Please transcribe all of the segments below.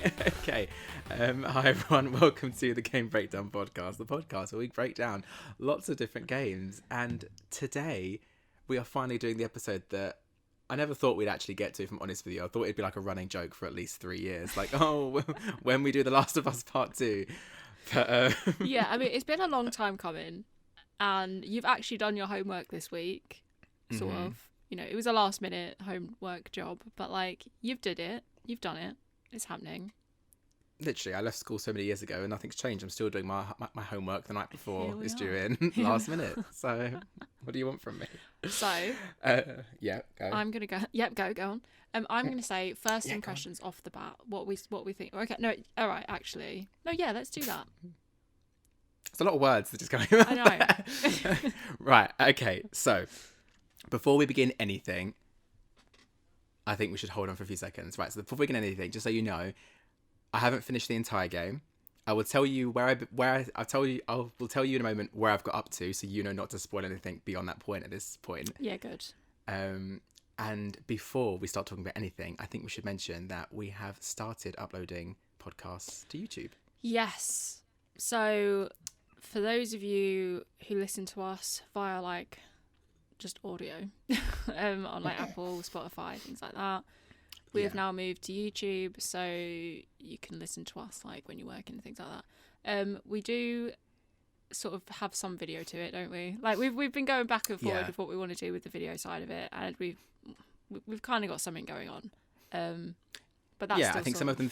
Okay. Hi, everyone. Welcome to the Game Breakdown Podcast, the podcast where we break down lots of different games. And today, we are finally doing the episode that I never thought we'd actually get to, if I'm honest with you. I thought it'd be like a running joke for at least 3 years. Like, oh, when we do The Last of Us Part 2. But, Yeah, I mean, it's been a long time coming, and you've actually done your homework this week, sort of. You know, it was a last-minute homework job, but, like, you've did it. You've done it. It's happening. Literally, I left school so many years ago and nothing's changed. I'm still doing my homework the night before it's due in, last minute. So, what do you want from me? So, yeah, go. I'm gonna go. Yep, go on. I'm gonna say first impressions off the bat. What we think. Okay, no, all right, actually, no, yeah, let's do that. It's a lot of words that just going. I know. Right. Okay. So, before we begin anything, I think we should hold on for a few seconds. Right. So before we begin anything, just so you know, I haven't finished the entire game. I will tell you I will tell you in a moment where I've got up to, so you know not to spoil anything beyond that point at this point. Yeah, good. And before we start talking about anything, I think we should mention that we have started uploading podcasts to YouTube. Yes. So, for those of you who listen to us via like just audio on like Apple, Spotify, things like that. We have now moved to YouTube, so you can listen to us like when you're working and things like that. We do sort of have some video to it, don't we? Like we've been going back and forward with what we want to do with the video side of it, and we've kind of got something going on. But that's I think some of them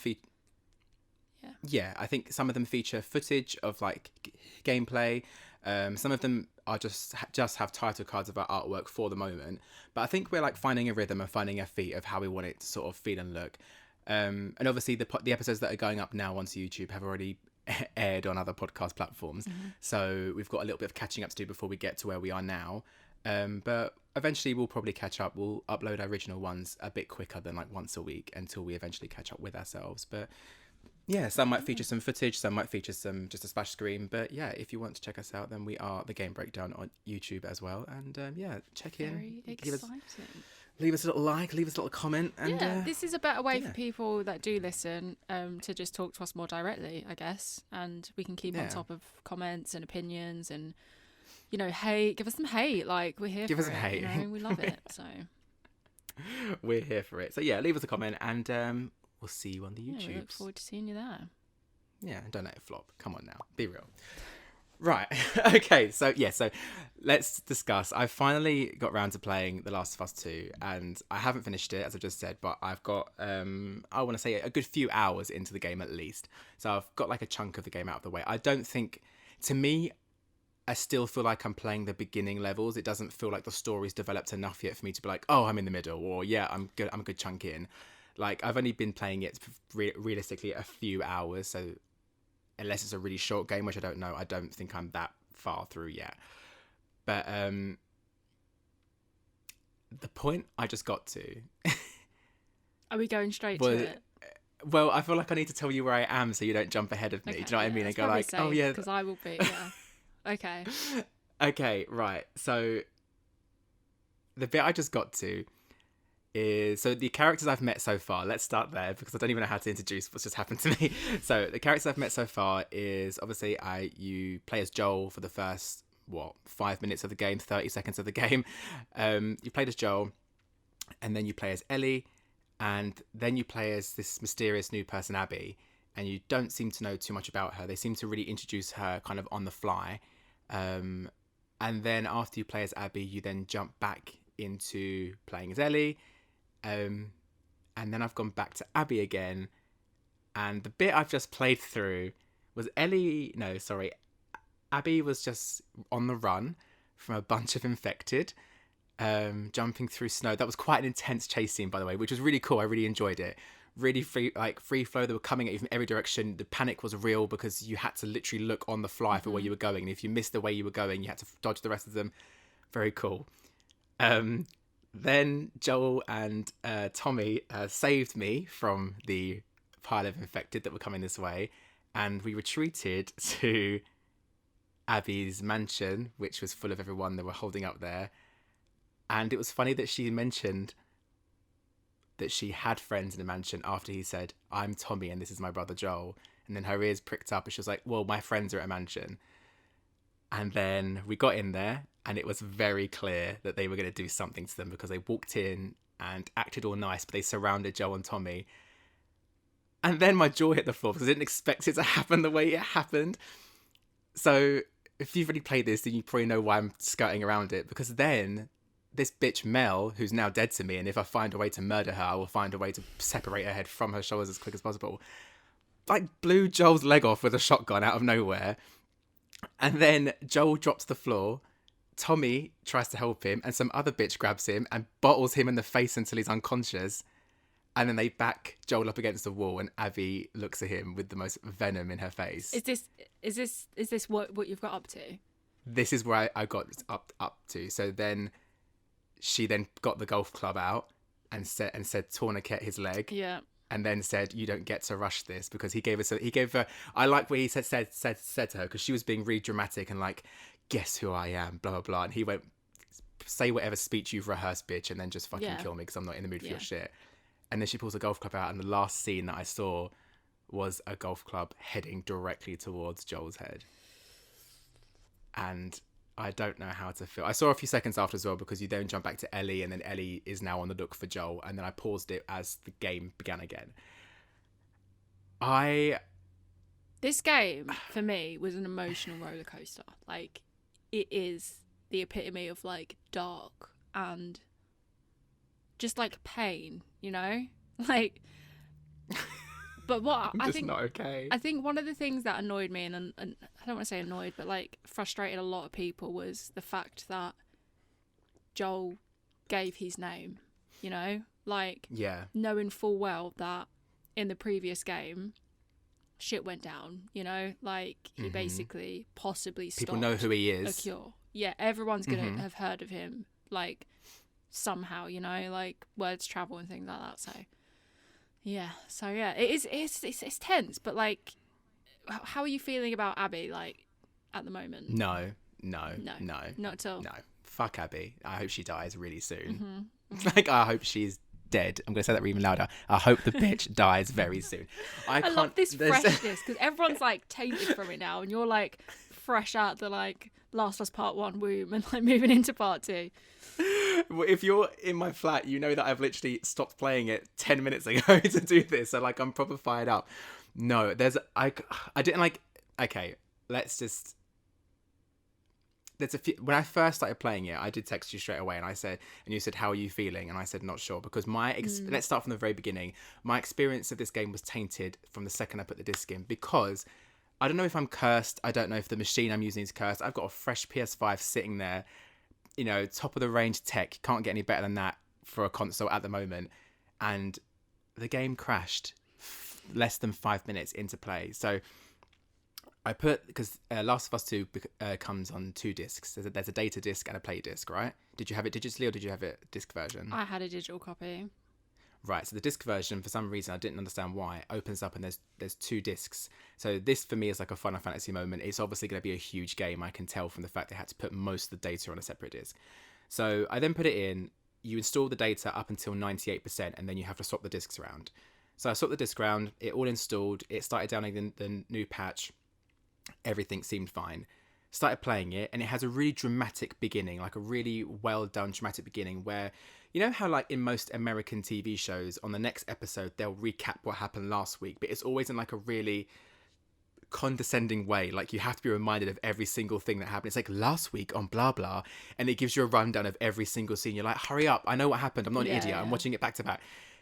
I think some of them feature footage of like gameplay. Some of them are just have title cards of our artwork for the moment, but I think we're like finding a rhythm and finding a feet of how we want it to sort of feel and look. And obviously the episodes that are going up now onto YouTube have already aired on other podcast platforms, so we've got a little bit of catching up to do before we get to where we are now. But eventually we'll probably catch up. We'll upload our original ones a bit quicker than like once a week until we eventually catch up with ourselves. But yeah, some might feature some footage, some might feature some just a splash screen. But yeah, if you want to check us out, then we are The Game Breakdown on YouTube as well. And check in. Very exciting. Leave us a little like, leave us a little comment. And this is a better way for people that do listen to just talk to us more directly, I guess. And we can keep on top of comments and opinions and, you know, hate. Give us some hate. Like, we're here for it. Give us some hate. You know, we love it. So we're here for it. So yeah, leave us a comment and we'll see you on the YouTube. We look forward to seeing you there. Yeah, don't let it flop. Come on now. Be real. Right. Okay, so let's discuss. I finally got round to playing The Last of Us 2, and I haven't finished it, as I just said, but I've got, I want to say a good few hours into the game at least. So I've got like a chunk of the game out of the way. I don't think, to me, I still feel like I'm playing the beginning levels. It doesn't feel like the story's developed enough yet for me to be like, oh, I'm in the middle, or yeah, I'm a good chunk in. Like, I've only been playing it realistically a few hours, so unless it's a really short game, which I don't know, I don't think I'm that far through yet. But the point I just got to... Are we going straight to it? Well, I feel like I need to tell you where I am so you don't jump ahead of me. Okay, do you know what I mean? And go like, safe, oh yeah... Because I will be, yeah. Okay. Okay, right. So the bit I just got to... So the characters I've met so far, let's start there because I don't even know how to introduce what's just happened to me. So the characters I've met so far is obviously you play as Joel for the first 5 minutes of the game, 30 seconds of the game. You played as Joel, and then you play as Ellie, and then you play as this mysterious new person, Abby, and you don't seem to know too much about her. They seem to really introduce her kind of on the fly. And then after you play as Abby, you then jump back into playing as Ellie. And then I've gone back to Abby again, and the bit I've just played through was Abby was just on the run from a bunch of infected, jumping through snow. That was quite an intense chase scene, by the way, which was really cool. I really enjoyed it. Really free flow. They were coming at you from every direction. The panic was real because you had to literally look on the fly for where you were going, and if you missed the way you were going, you had to dodge the rest of them. Very cool. Then Joel and Tommy saved me from the pile of infected that were coming this way, and we retreated to Abby's mansion, which was full of everyone that were holding up there. And it was funny that she mentioned that she had friends in the mansion after he said, "I'm Tommy and this is my brother Joel." And then her ears pricked up and she was like, "Well, my friends are at a mansion." And then we got in there and it was very clear that they were going to do something to them because they walked in and acted all nice, but they surrounded Joel and Tommy. And then my jaw hit the floor because I didn't expect it to happen the way it happened. So if you've already played this, then you probably know why I'm skirting around it. Because then this bitch Mel, who's now dead to me, and if I find a way to murder her, I will find a way to separate her head from her shoulders as quick as possible, like blew Joel's leg off with a shotgun out of nowhere. And then Joel drops to the floor. Tommy tries to help him, and some other bitch grabs him and bottles him in the face until he's unconscious. And then they back Joel up against the wall, and Abby looks at him with the most venom in her face. Is this what you've got up to? This is where I got up to. So then she then got the golf club out and said tourniquet his leg. Yeah. And then said, "You don't get to rush this," because he gave her. I like what he said to her, because she was being really dramatic and like, "Guess who I am," blah blah blah, and he went, "Say whatever speech you've rehearsed, bitch, and then just fucking kill me because I'm not in the mood for your shit." And then she pulls a golf club out, and the last scene that I saw was a golf club heading directly towards Joel's head. And I don't know how to feel. I saw a few seconds after as well, because you then jump back to Ellie, and then Ellie is now on the look for Joel, and then I paused it as the game began again. This game, for me, was an emotional roller coaster. Like, it is the epitome of, like, dark and just, like, pain, you know? Like, but what I'm just not okay. I think one of the things that annoyed me, and I don't want to say annoyed, but, like, frustrated a lot of people, was the fact that Joel gave his name, you know? Like, knowing full well that in the previous game, shit went down, you know? Like, he basically possibly stopped. People know who he is. A cure. Yeah, everyone's going to have heard of him, like, somehow, you know? Like, words travel and things like that, so... Yeah, it's tense, but, like, how are you feeling about Abby, like, at the moment? No. Not at all. No. Fuck Abby. I hope she dies really soon. Like, I hope she's dead. I'm going to say that even louder. I hope the bitch dies very soon. I love this freshness, because everyone's, like, tainted from it now, and you're, like, fresh out the, like, Last of Us Part 1 womb and, like, moving into Part 2. Well, if you're in my flat, you know that I've literally stopped playing it 10 minutes ago to do this. So, like, I'm proper fired up. No, I didn't like, okay, let's just, there's a few, when I first started playing it, I did text you straight away and you said, "How are you feeling?" And I said, "Not sure," because let's start from the very beginning. My experience of this game was tainted from the second I put the disc in, because I don't know if I'm cursed. I don't know if the machine I'm using is cursed. I've got a fresh PS5 sitting there, you know, top of the range tech. Can't get any better than that for a console at the moment. And the game crashed less than 5 minutes into play. So I put, because Last of Us 2 comes on 2 discs. There's a data disc and a play disc, right? Did you have it digitally or did you have it disc version? I had a digital copy. Right, so the disc version, for some reason, I didn't understand why, opens up and there's 2 discs. So this, for me, is like a Final Fantasy moment. It's obviously going to be a huge game. I can tell from the fact they had to put most of the data on a separate disc. So I then put it in. You install the data up until 98%, and then you have to swap the discs around. So I swapped the disc around. It all installed. It started downloading the new patch. Everything seemed fine. Started playing it, and it has a really dramatic beginning, like a really well done dramatic beginning, where, you know how, like, in most American TV shows, on the next episode they'll recap what happened last week, but it's always in like a really condescending way. Like, you have to be reminded of every single thing that happened. It's like, last week on blah blah, and it gives you a rundown of every single scene. You're like, hurry up, I know what happened, I'm not an idiot. I'm watching it back to back.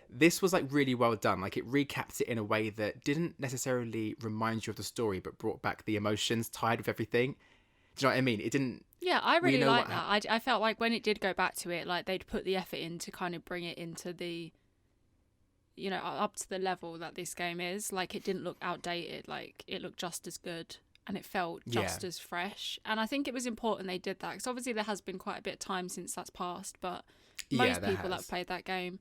This was, like, really well done. Like, it recapped it in a way that didn't necessarily remind you of the story, but brought back the emotions tied with everything. Do you know what I mean? It didn't... Yeah, I really like that. I felt like when it did go back to it, like, they'd put the effort in to kind of bring it into the, you know, up to the level that this game is. Like, it didn't look outdated. Like, it looked just as good, and it felt just as fresh. And I think it was important they did that, because obviously there has been quite a bit of time since that's passed, but most people that have played that game,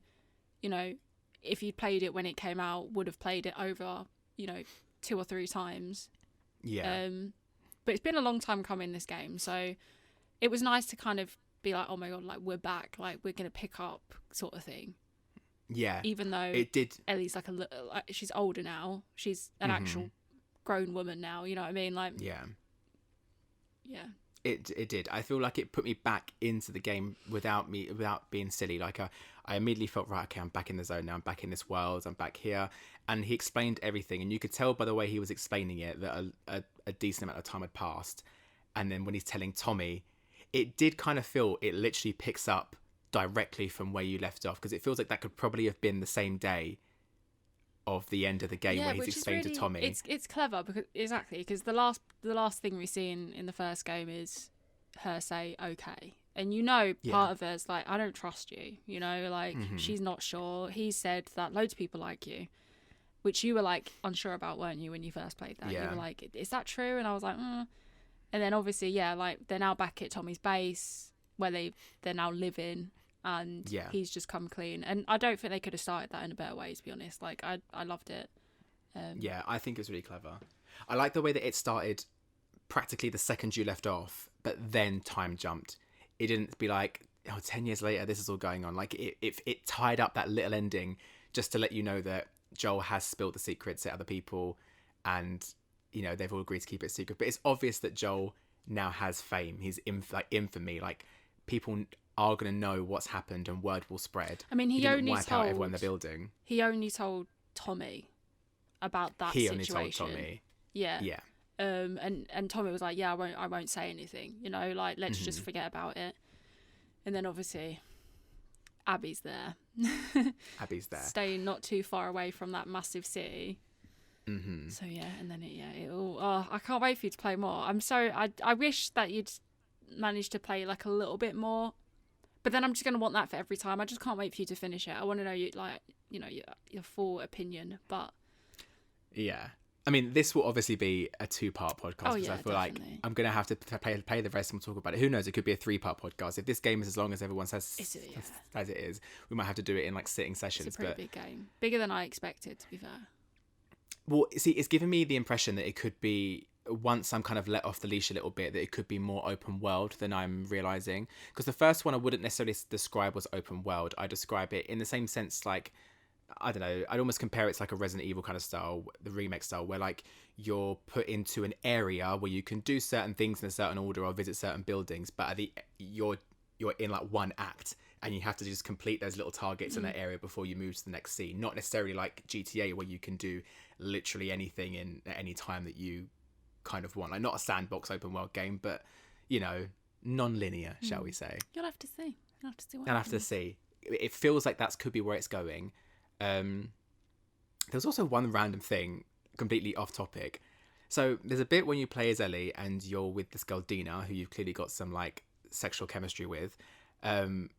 you know, if you'd played it when it came out, would have played it over, you know, 2 or 3 times. Yeah. But it's been a long time coming, this game, so it was nice to kind of be like, oh my god, like, we're back, like, we're going to pick up, sort of thing. Yeah, even though it did. Ellie's like she's older now. She's an actual grown woman now. You know what I mean? Like, Yeah. yeah. It did. I feel like it put me back into the game without being silly. Like I immediately felt, right, okay, I'm back in the zone now. I'm back in this world. I'm back here. And he explained everything, and you could tell by the way he was explaining it that a decent amount of time had passed. And then when he's telling Tommy, it did kind of feel it literally picks up directly from where you left off, because it feels like that could probably have been the same day of the end of the game, where he's explained to Tommy. It's clever because the last thing we see in the first game is her say okay, and part of her's like, I don't trust you, like she's not sure. He said that loads of people like you, which you were like unsure about, weren't you, when you first played that? You were like, is that true? And I was like, And then obviously, like they're now back at Tommy's base where they're now living, and he's just come clean. And I don't think they could have started that in a better way, to be honest. Like, I loved it. I think it was really clever. I like the way that it started practically the second you left off, but then time jumped. It didn't be like, 10 years later, this is all going on. Like, it tied up that little ending just to let you know that Joel has spilled the secrets to other people, and, they've all agreed to keep it secret. But it's obvious that Joel now has fame. He's infamy. Like, people are going to know what's happened, and word will spread. I mean, he only wipe out everyone in the building. He only told Tommy about that situation. He only told Tommy. Yeah. Yeah. And Tommy was like, I won't say anything, like, let's just forget about it. And then obviously Abby's there. Abby's there. Staying not too far away from that massive city. Mm-hmm. So and then it all, I can't wait for you to play more. I wish that you'd managed to play like a little bit more, but then I'm just going to want that for every time. I just can't wait for you to finish it. I want to know your full opinion. But yeah, I mean, this will obviously be a 2-part podcast, because I feel definitely. like I'm going to have to play the rest and we'll talk about it. Who knows? It could be a 3-part podcast. If this game is as long as everyone says as it is, we might have to do it in like sitting sessions. It's a pretty big game. Bigger than I expected, to be fair. Well, see, it's given me the impression that it could be, once I'm kind of let off the leash a little bit, that it could be more open world than I'm realising. Because the first one I wouldn't necessarily describe as open world. I describe it in the same sense, like, I don't know, I'd almost compare it to like a Resident Evil kind of style, the remake style, where like you're put into an area where you can do certain things in a certain order or visit certain buildings, but you're in like one act, and you have to just complete those little targets in that area before you move to the next scene. Not necessarily like GTA, where you can do literally anything at any time that you kind of want. Like, not a sandbox open world game, but non-linear, shall we say. You'll have to see. You'll have to see what I'll have to see. It feels like that could be where it's going. There was also one random thing, completely off topic. So there's a bit when you play as Ellie and you're with this girl Dina, who you've clearly got some like sexual chemistry with, and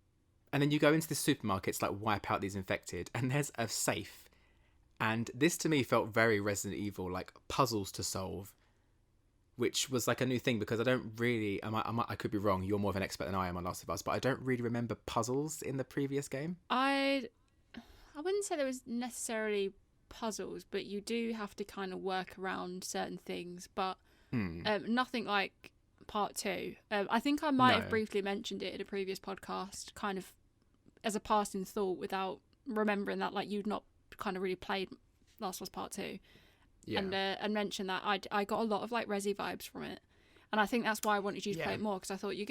then you go into the supermarket to like wipe out these infected, and there's a safe, and this to me felt very Resident Evil, like puzzles to solve, which was like a new thing, because I don't really, I could be wrong, you're more of an expert than I am on Last of Us, but I don't really remember puzzles in the previous game. I wouldn't say there was necessarily puzzles, but you do have to kind of work around certain things, but nothing like part 2. I think I might have briefly mentioned it in a previous podcast, kind of as a passing thought, without remembering that like you'd not kind of really played Last of Us Part 2. Yeah. And mentioned that I got a lot of like Resi vibes from it, and I think that's why I wanted you to play it more, because I thought you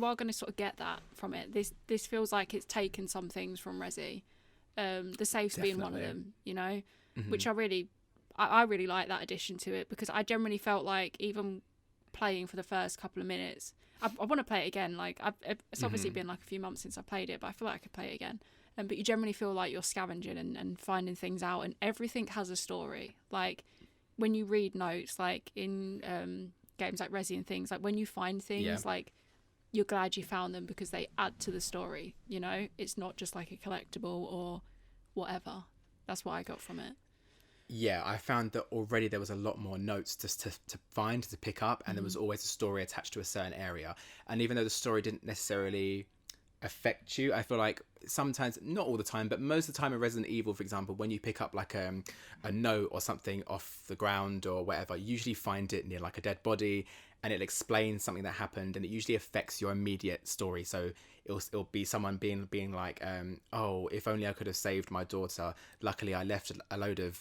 are gonna sort of get that from it. This feels like it's taken some things from Resi, the safes being one of them, which I really like that addition to it, because I generally felt like, even playing for the first couple of minutes, I want to play it again. Like, it's obviously been like a few months since I played it, but I feel like I could play it again. But you generally feel like you're scavenging and finding things out, and everything has a story. Like, when you read notes, like in games like Resi and things, like when you find things, like, you're glad you found them because they add to the story, It's not just like a collectible or whatever. That's what I got from it. Yeah, I found that already there was a lot more notes to find, to pick up, and there was always a story attached to a certain area. And even though the story didn't necessarily affect you, I feel like sometimes, not all the time, but most of the time in Resident Evil, for example, when you pick up like a note or something off the ground or whatever, you usually find it near like a dead body, and it'll explain something that happened, and it usually affects your immediate story. So it'll be someone being like, oh, if only I could have saved my daughter. Luckily, I left a load of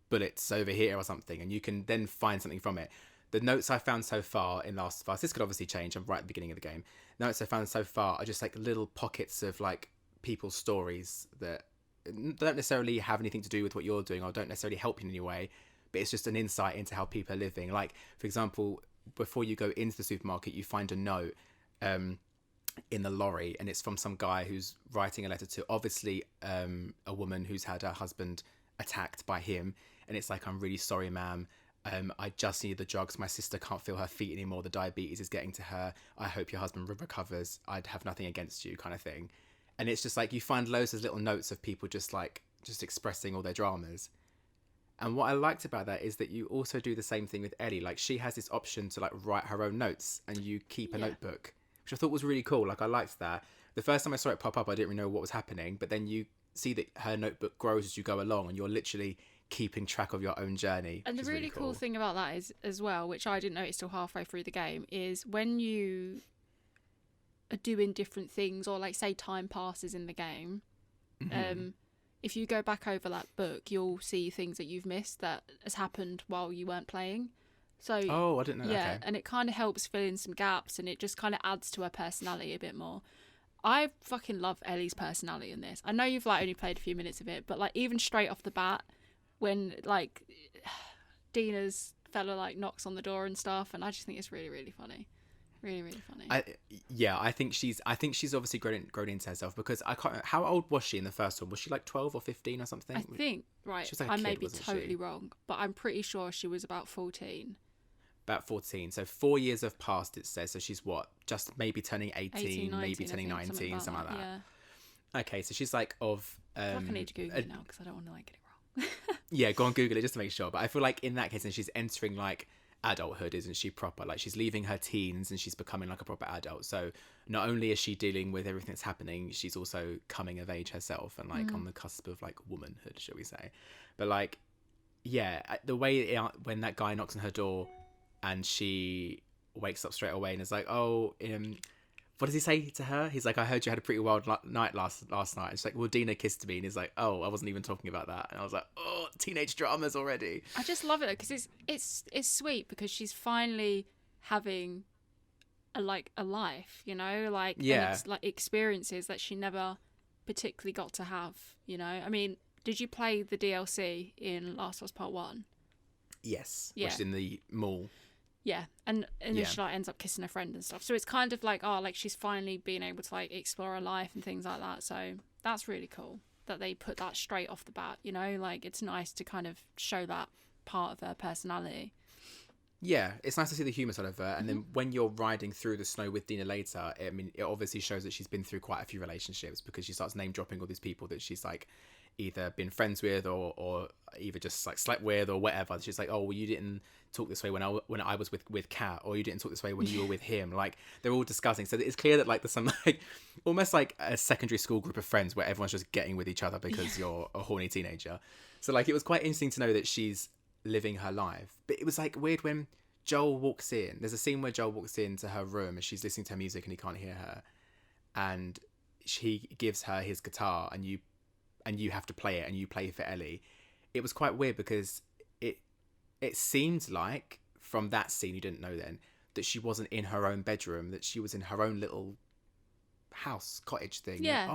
bullets over here or something, and you can then find something from it. The notes I found so far in Last of Us, this could obviously change. I'm right at the beginning of the game. Notes I found so far are just like little pockets of like people's stories that don't necessarily have anything to do with what you're doing or don't necessarily help you in any way, but it's just an insight into how people are living. Like, for example, before you go into the supermarket, you find a note in the lorry, and it's from some guy who's writing a letter to obviously a woman who's had her husband attacked by him, and it's like, I'm really sorry, ma'am. I just need the drugs. My sister can't feel her feet anymore. The diabetes is getting to her. I hope your husband recovers. I'd have nothing against you, kind of thing. And it's just like you find loads of little notes of people just expressing all their dramas. And what I liked about that is that you also do the same thing with Ellie. Like, she has this option to like write her own notes, and you keep a notebook, which I thought was really cool. Like, I liked that. The first time I saw it pop up, I didn't really know what was happening, but then you see that her notebook grows as you go along, and you're literally keeping track of your own journey. And the really cool thing about that is, as well, which I didn't notice till halfway through the game, is when you are doing different things, or like say time passes in the game, if you go back over that book, you'll see things that you've missed that has happened while you weren't playing. So I didn't know that. Yeah, okay. And it kind of helps fill in some gaps, and it just kind of adds to her personality a bit more. I fucking love Ellie's personality in this. I know you've like only played a few minutes of it, but like even straight off the bat, when like Dina's fella like knocks on the door and stuff, and I just think it's really, really funny. Really, really funny. I think she's obviously grown into herself, because I can't. How old was she in the first one? Was she like 12 or 15 or something? I think right. She was like I a may kid, be wasn't totally she? wrong, but I'm pretty sure she was about 14. About 14. So 4 years have passed, it says. So she's what? Just maybe turning 18, 19, maybe turning 19, something like that. Yeah. Okay, so she's like of. I need to Google it now because I don't want to like get it wrong. Yeah, go on, Google it just to make sure. But I feel like in that case, and she's entering like adulthood, isn't she, proper? Like, she's leaving her teens and she's becoming like a proper adult. So not only is she dealing with everything that's happening, she's also coming of age herself and like on the cusp of like womanhood, shall we say. But like, yeah, the way when that guy knocks on her door and she wakes up straight away and is like, oh, what does he say to her? He's like, I heard you had a pretty wild night last night. And she's like, well, Dina kissed me. And he's like, oh, I wasn't even talking about that. And I was like, oh, teenage dramas already. I just love it because it's sweet because she's finally having a life, you know, like like experiences that she never particularly got to have, you know. I mean, did you play the DLC in Last of Us Part 1? Yes, which is in the mall. Yeah, and she like ends up kissing her friend and stuff. So it's kind of like, like she's finally being able to like explore her life and things like that. So that's really cool that they put that straight off the bat, you know, like it's nice to kind of show that part of her personality. Yeah, it's nice to see the humour side of her. And then when you're riding through the snow with Dina later, I mean, it obviously shows that she's been through quite a few relationships, because she starts name dropping all these people that she's like either been friends with or either just like slept with or whatever. She's like, oh, well, you didn't talk this way when I was with Kat, or you didn't talk this way when you were with him. Like, they're all discussing. So it's clear that like there's some like almost like a secondary school group of friends where everyone's just getting with each other because you're a horny teenager. So like it was quite interesting to know that she's living her life. But it was like weird when Joel walks in. There's a scene where Joel walks into her room and she's listening to her music and he can't hear her, and he gives her his guitar and you have to play it, and you play for Ellie. It was quite weird because it seemed like from that scene, you didn't know then, that she wasn't in her own bedroom, that she was in her own little house cottage thing. Yeah.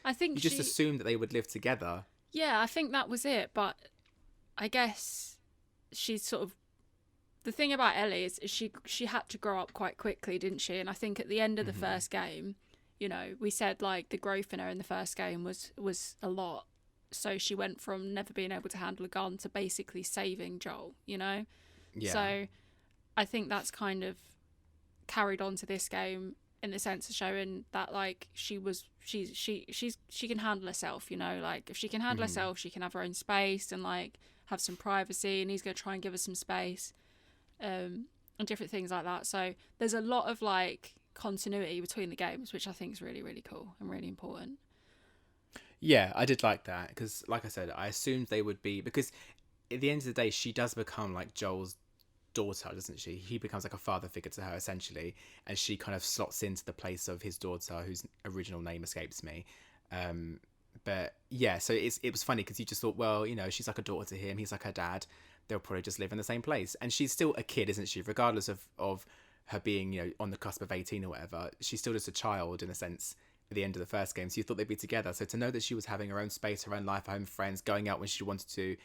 I think you just assumed that they would live together. Yeah, I think that was it. But I guess she's sort of, the thing about Ellie is she had to grow up quite quickly, didn't she? And I think at the end of the first game, you know, we said like the growth in her in the first game was a lot. So she went from never being able to handle a gun to basically saving Joel, you know? Yeah. So I think that's kind of carried on to this game in the sense of showing that like she can handle herself, you know? Like if she can handle herself, she can have her own space and like have some privacy, and he's going to try and give her some space, and different things like that. So there's a lot of like continuity between the games, which I think is really, really cool and really important. Yeah, I did like that because, like I said, I assumed they would be, because at the end of the day, she does become like Joel's daughter, doesn't she? He becomes like a father figure to her essentially, and she kind of slots into the place of his daughter, whose original name escapes me. But yeah, so it was funny because you just thought, well, you know, she's like a daughter to him, he's like her dad, they'll probably just live in the same place. And she's still a kid, isn't she? Regardless of her being, you know, on the cusp of 18 or whatever, she's still just a child in a sense at the end of the first game. So you thought they'd be together. So to know that she was having her own space, her own life, her own friends, going out when she wanted to,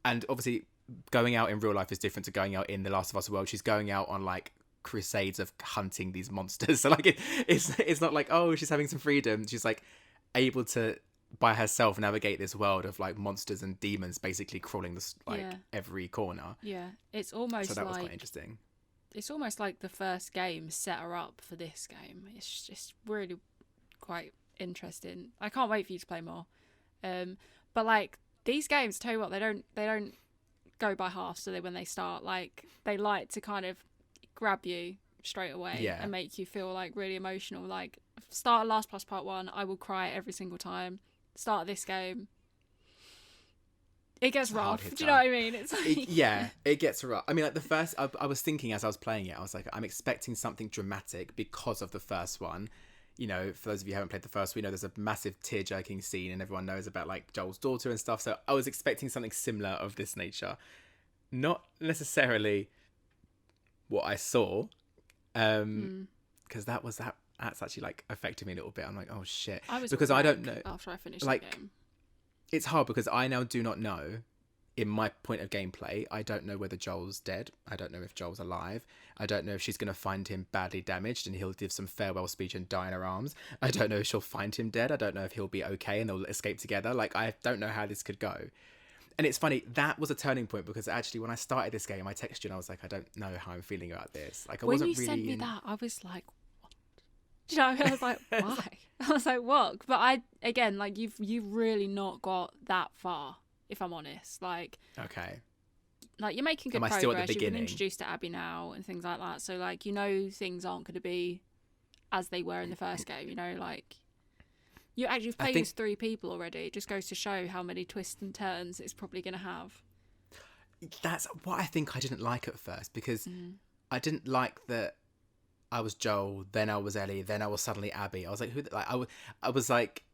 and obviously going out in real life is different to going out in The Last of Us world. She's going out on like crusades of hunting these monsters. So like it's not like, oh, she's having some freedom. She's like able to by herself navigate this world of like monsters and demons basically crawling this like every corner. Yeah, it's almost so that was like, quite interesting. It's almost like the first game set her up for this game. It's just really quite interesting. I can't wait for you to play more. But like these games, tell you what, they don't go by halves, do they? When they start, like they like to kind of grab you straight away and make you feel like really emotional. Like start of Last Plus Part 1, I will cry every single time. Start of this game, it gets rough. Do you know what I mean? It's like it gets rough. I mean, like the first, I was thinking as I was playing it, I was like, I'm expecting something dramatic because of the first one. You know, for those of you who haven't played the first, we know there's a massive tear-jerking scene, and everyone knows about like Joel's daughter and stuff. So I was expecting something similar of this nature, not necessarily what I saw, because that's actually like affected me a little bit. I'm like, oh shit, because I don't know. After I finished like, the game, it's hard because I now do not know. In my point of gameplay, I don't know whether Joel's dead. I don't know if Joel's alive. I don't know if she's going to find him badly damaged and he'll give some farewell speech and die in her arms. I don't know if she'll find him dead. I don't know if he'll be okay and they'll escape together. Like, I don't know how this could go. And it's funny, that was a turning point because actually when I started this game, I texted you and I was like, I don't know how I'm feeling about this. Like, I wasn't really... When you sent me that, I was like, what? Do you know, I was like, why? I was like, what? But again, like, you've really not got that far, if I'm honest. Like, okay, like you're making good Am I progress. still at the You've been beginning? introduced to Abby now and things like that. So like, you know, things aren't going to be as they were in the first game. You know, like you've played as 3 people already. It just goes to show how many twists and turns it's probably going to have. That's what I think I didn't like at first because I didn't like that I was Joel, then I was Ellie, then I was suddenly Abby. I was like, who? Like I was like,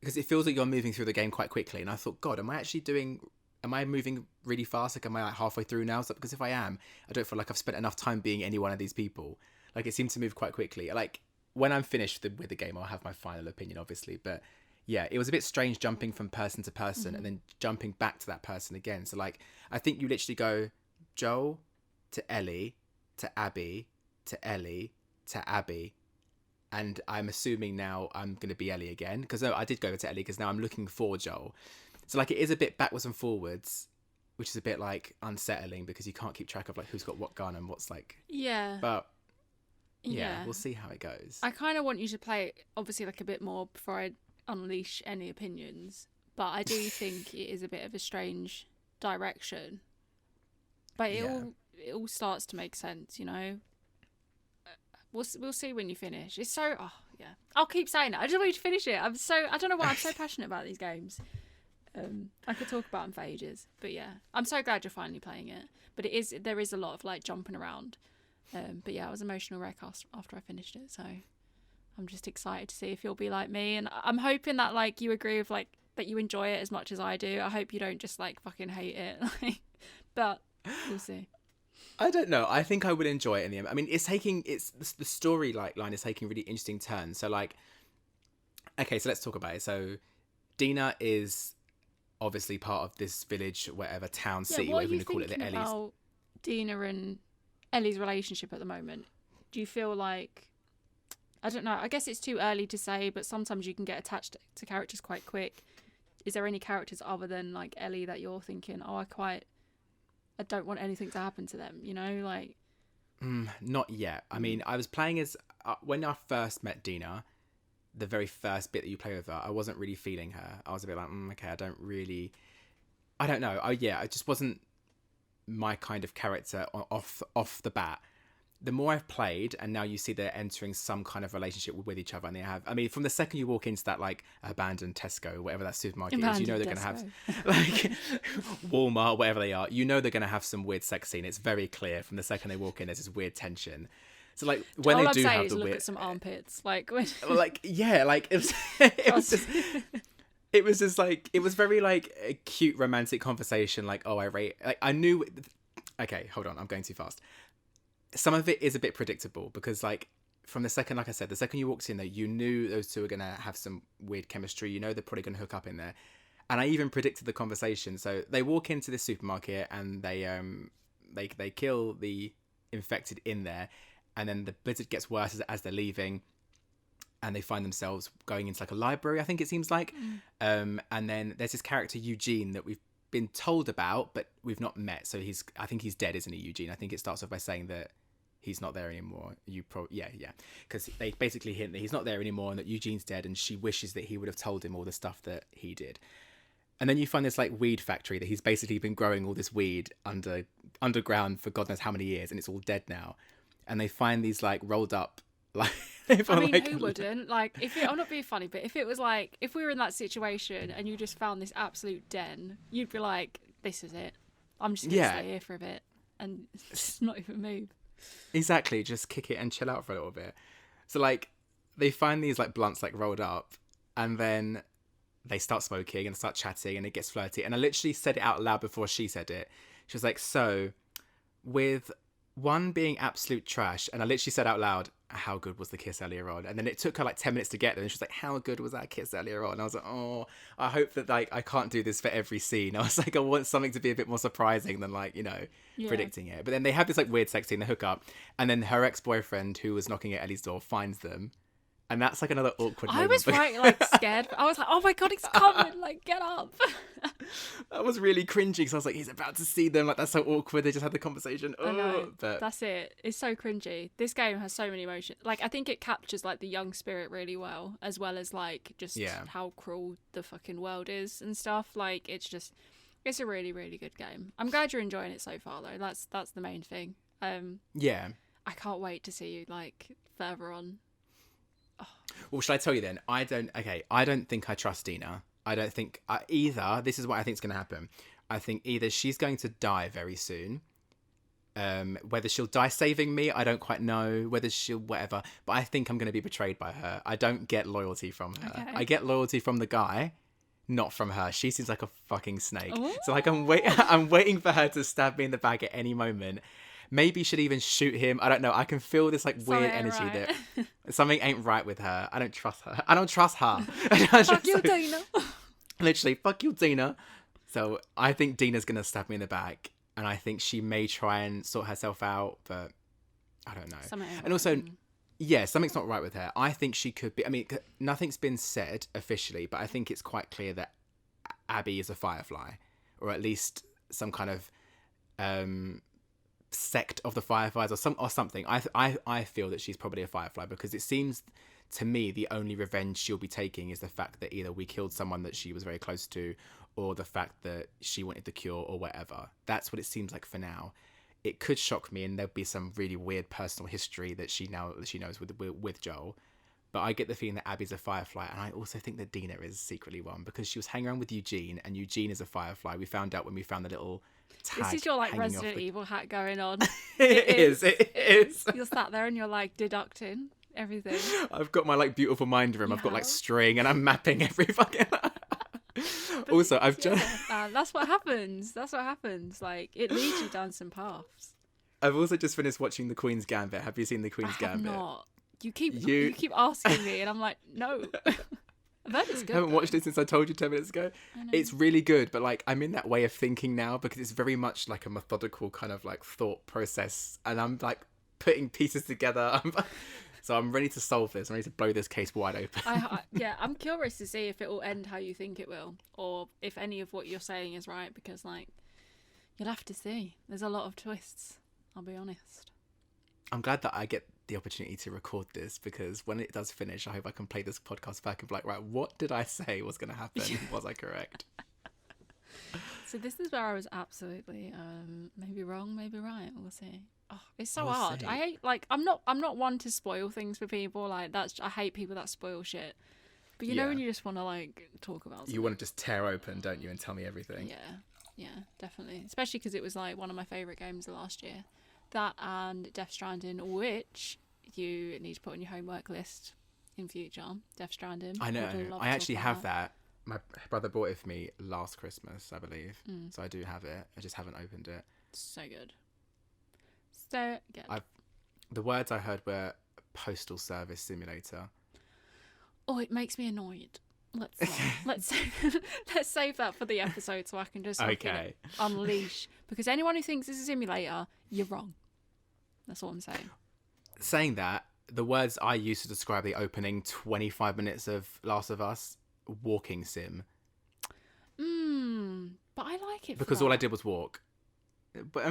because it feels like you're moving through the game quite quickly, and I thought, God, am I moving really fast? Like, am I like halfway through now? So, because if I am, I don't feel like I've spent enough time being any one of these people. Like, it seemed to move quite quickly. Like, when I'm finished with the game, I'll have my final opinion, obviously. But yeah, it was a bit strange jumping from person to person and then jumping back to that person again. So like, I think you literally go Joel to Ellie to Abby to Ellie to Abby. And I'm assuming now I'm going to be Ellie again. Because no, I did go to Ellie because now I'm looking for Joel. So like, it is a bit backwards and forwards, which is a bit like unsettling because you can't keep track of like who's got what gun and what's like. Yeah. But yeah, we'll see how it goes. I kind of want you to play it, obviously, like a bit more before I unleash any opinions. But I do think it is a bit of a strange direction. But it all starts to make sense, you know. We'll see when you finish. It's so I'll keep saying it. I just want you to finish it. I don't know why I'm so passionate about these games. I could talk about them for ages, but yeah, I'm so glad you're finally playing it. But there is a lot of like jumping around. But yeah, I was emotional wreck after I finished it, so I'm just excited to see if you'll be like me, and I'm hoping that like you agree with like that you enjoy it as much as I do. I hope you don't just like fucking hate it, but we'll see. I don't know. I think I would enjoy it in the end. I mean, the story line is taking really interesting turns. So like, okay, so let's talk about it. So Dina is obviously part of this village, whatever town, city, whatever you want to call it. The Ellie's. About Dina and Ellie's relationship at the moment. Do you feel like, I don't know, I guess it's too early to say, but sometimes you can get attached to characters quite quick. Is there any characters other than like Ellie that you're thinking, I don't want anything to happen to them, you know, like... Not yet. I mean, I was playing as... when I first met Dina, the very first bit that you play with her, I wasn't really feeling her. I was a bit like, okay, I don't know. It just wasn't my kind of character off the bat. the more I've played, and now you see they're entering some kind of relationship with each other, and they have. I mean, from the second you walk into that like abandoned Tesco, whatever that supermarket is, you know they're going to have like Walmart, whatever they are. You know they're going to have some weird sex scene. It's very clear from the second they walk in. There's this weird tension. So like when all they I'm do saying have is the look weird, at some armpits, like when... like yeah, like it was, it was just. It was just like, it was very like a cute romantic conversation. Like, oh, I rate, like I knew, okay, hold on, I'm going too fast. Some of it is a bit predictable because like from the second, like I said, the second you walked in there, you knew those two are going to have some weird chemistry. You know, they're probably going to hook up in there. And I even predicted the conversation. So they walk into the supermarket and they kill the infected in there. And then the blizzard gets worse as they're leaving. And they find themselves going into like a library, I think it seems like. And then there's this character, Eugene, that we've been told about, but we've not met. So I think he's dead, isn't he, Eugene? I think it starts off by saying that he's not there anymore. Yeah. Because they basically hint that he's not there anymore and that Eugene's dead, and she wishes that he would have told him all the stuff that he did. And then you find this like weed factory that he's basically been growing all this weed underground for God knows how many years, and it's all dead now. And they find these like rolled up, like... I mean, who wouldn't? Like, I'm not being funny, but if it was like, if we were in that situation and you just found this absolute den, you'd be like, this is it. I'm just going to stay here for a bit and just not even move. Exactly. Just kick it and chill out for a little bit. So, like, they find these, like, blunts, like, rolled up, and then they start smoking and start chatting, and it gets flirty. And I literally said it out loud before she said it. She was like, so, with one being absolute trash, and I literally said out loud, how good was the kiss earlier on? And then it took her like 10 minutes to get there, and she was like, how good was that kiss earlier on? And I was like, oh, I hope that like I can't do this for every scene. I was like, I want something to be a bit more surprising than like, you know, predicting it. But then they have this like weird sex scene, they hook up, and then her ex-boyfriend who was knocking at Ellie's door finds them. And that's like another awkward moment. I was right, like scared. I was like, oh my God, it's coming. Like, get up. That was really cringy because I was like, he's about to see them. Like, that's so awkward. They just had the conversation. I know. But that's it. It's so cringy. This game has so many emotions. Like, I think it captures like the young spirit really well, as like just how cruel the fucking world is and stuff. Like, it's a really, really good game. I'm glad you're enjoying it so far, though. That's the main thing. Yeah. I can't wait to see you like further on. Oh. Well, should I tell you then? I don't think I trust Dina. I don't think either. This is what I think is going to happen. I think either she's going to die very soon. Whether she'll die saving me, I don't quite know. Whether she'll whatever. But I think I'm going to be betrayed by her. I don't get loyalty from her. Okay. I get loyalty from the guy, not from her. She seems like a fucking snake. Ooh. So like I'm waiting for her to stab me in the back at any moment. Maybe she'd even shoot him. I don't know. I can feel this like weird energy that something ain't right with her. I don't trust her. Fuck you, Dina. Literally, fuck you, Dina. So I think Dina's going to stab me in the back. And I think she may try and sort herself out. But I don't know. And also, something's not right with her. I think she could be. I mean, nothing's been said officially. But I think it's quite clear that Abby is a Firefly. Or at least some kind of... sect of the Fireflies or something. I feel that she's probably a Firefly because it seems to me the only revenge she'll be taking is the fact that either we killed someone that she was very close to or the fact that she wanted the cure or whatever. That's what it seems like for now. It could shock me and there'll be some really weird personal history that she knows with Joel. But I get the feeling that Abby's a Firefly, and I also think that Dina is secretly one because she was hanging around with Eugene, and Eugene is a Firefly. We found out when we found the little tag. This is your like Resident Evil hat going on. It is. You're sat there and you're like deducting everything. I've got my like beautiful mind room. I've got like string, and I'm mapping every fucking. Also, I've just. That's what happens. Like it leads you down some paths. I've also just finished watching The Queen's Gambit. Have you seen The Queen's Gambit? Not. You keep asking me, and I'm like, no. I bet it's good. I haven't watched it since I told you 10 minutes ago. It's really good, but like I'm in that way of thinking now because it's very much like a methodical kind of like thought process, and I'm like putting pieces together. So I'm ready to solve this. I'm ready to blow this case wide open. I'm curious to see if it will end how you think it will, or if any of what you're saying is right. Because like, you'll have to see. There's a lot of twists. I'll be honest. I'm glad that I get the opportunity to record this because when it does finish, I hope I can play this podcast back and be like, right, what did I say was going to happen? Was I correct? So this is where I was absolutely maybe wrong, maybe right. We'll see. Oh, it's so We'll hard. see. I hate like I'm not one to spoil things for people. Like that's I hate people that spoil shit. But you know Yeah. when you just want to like talk about something. You want to just tear open, don't you, and tell me everything? Yeah, definitely. Especially because it was like one of my favourite games of last year. That and Death Stranding, which you need to put on your homework list in future. Death Stranding. I know. Would love I to actually talk have about that. My brother bought it for me last Christmas, I believe. So I do have it. I just haven't opened it. So good. So good. The words I heard were postal service simulator. Oh, it makes me annoyed. Let's save that for the episode so I can just Okay. unleash. Because anyone who thinks it's a simulator, you're wrong. That's all I'm saying. Saying that, the words I used to describe the opening 25 minutes of Last of Us, walking sim. But I like it Because all I did was walk. But do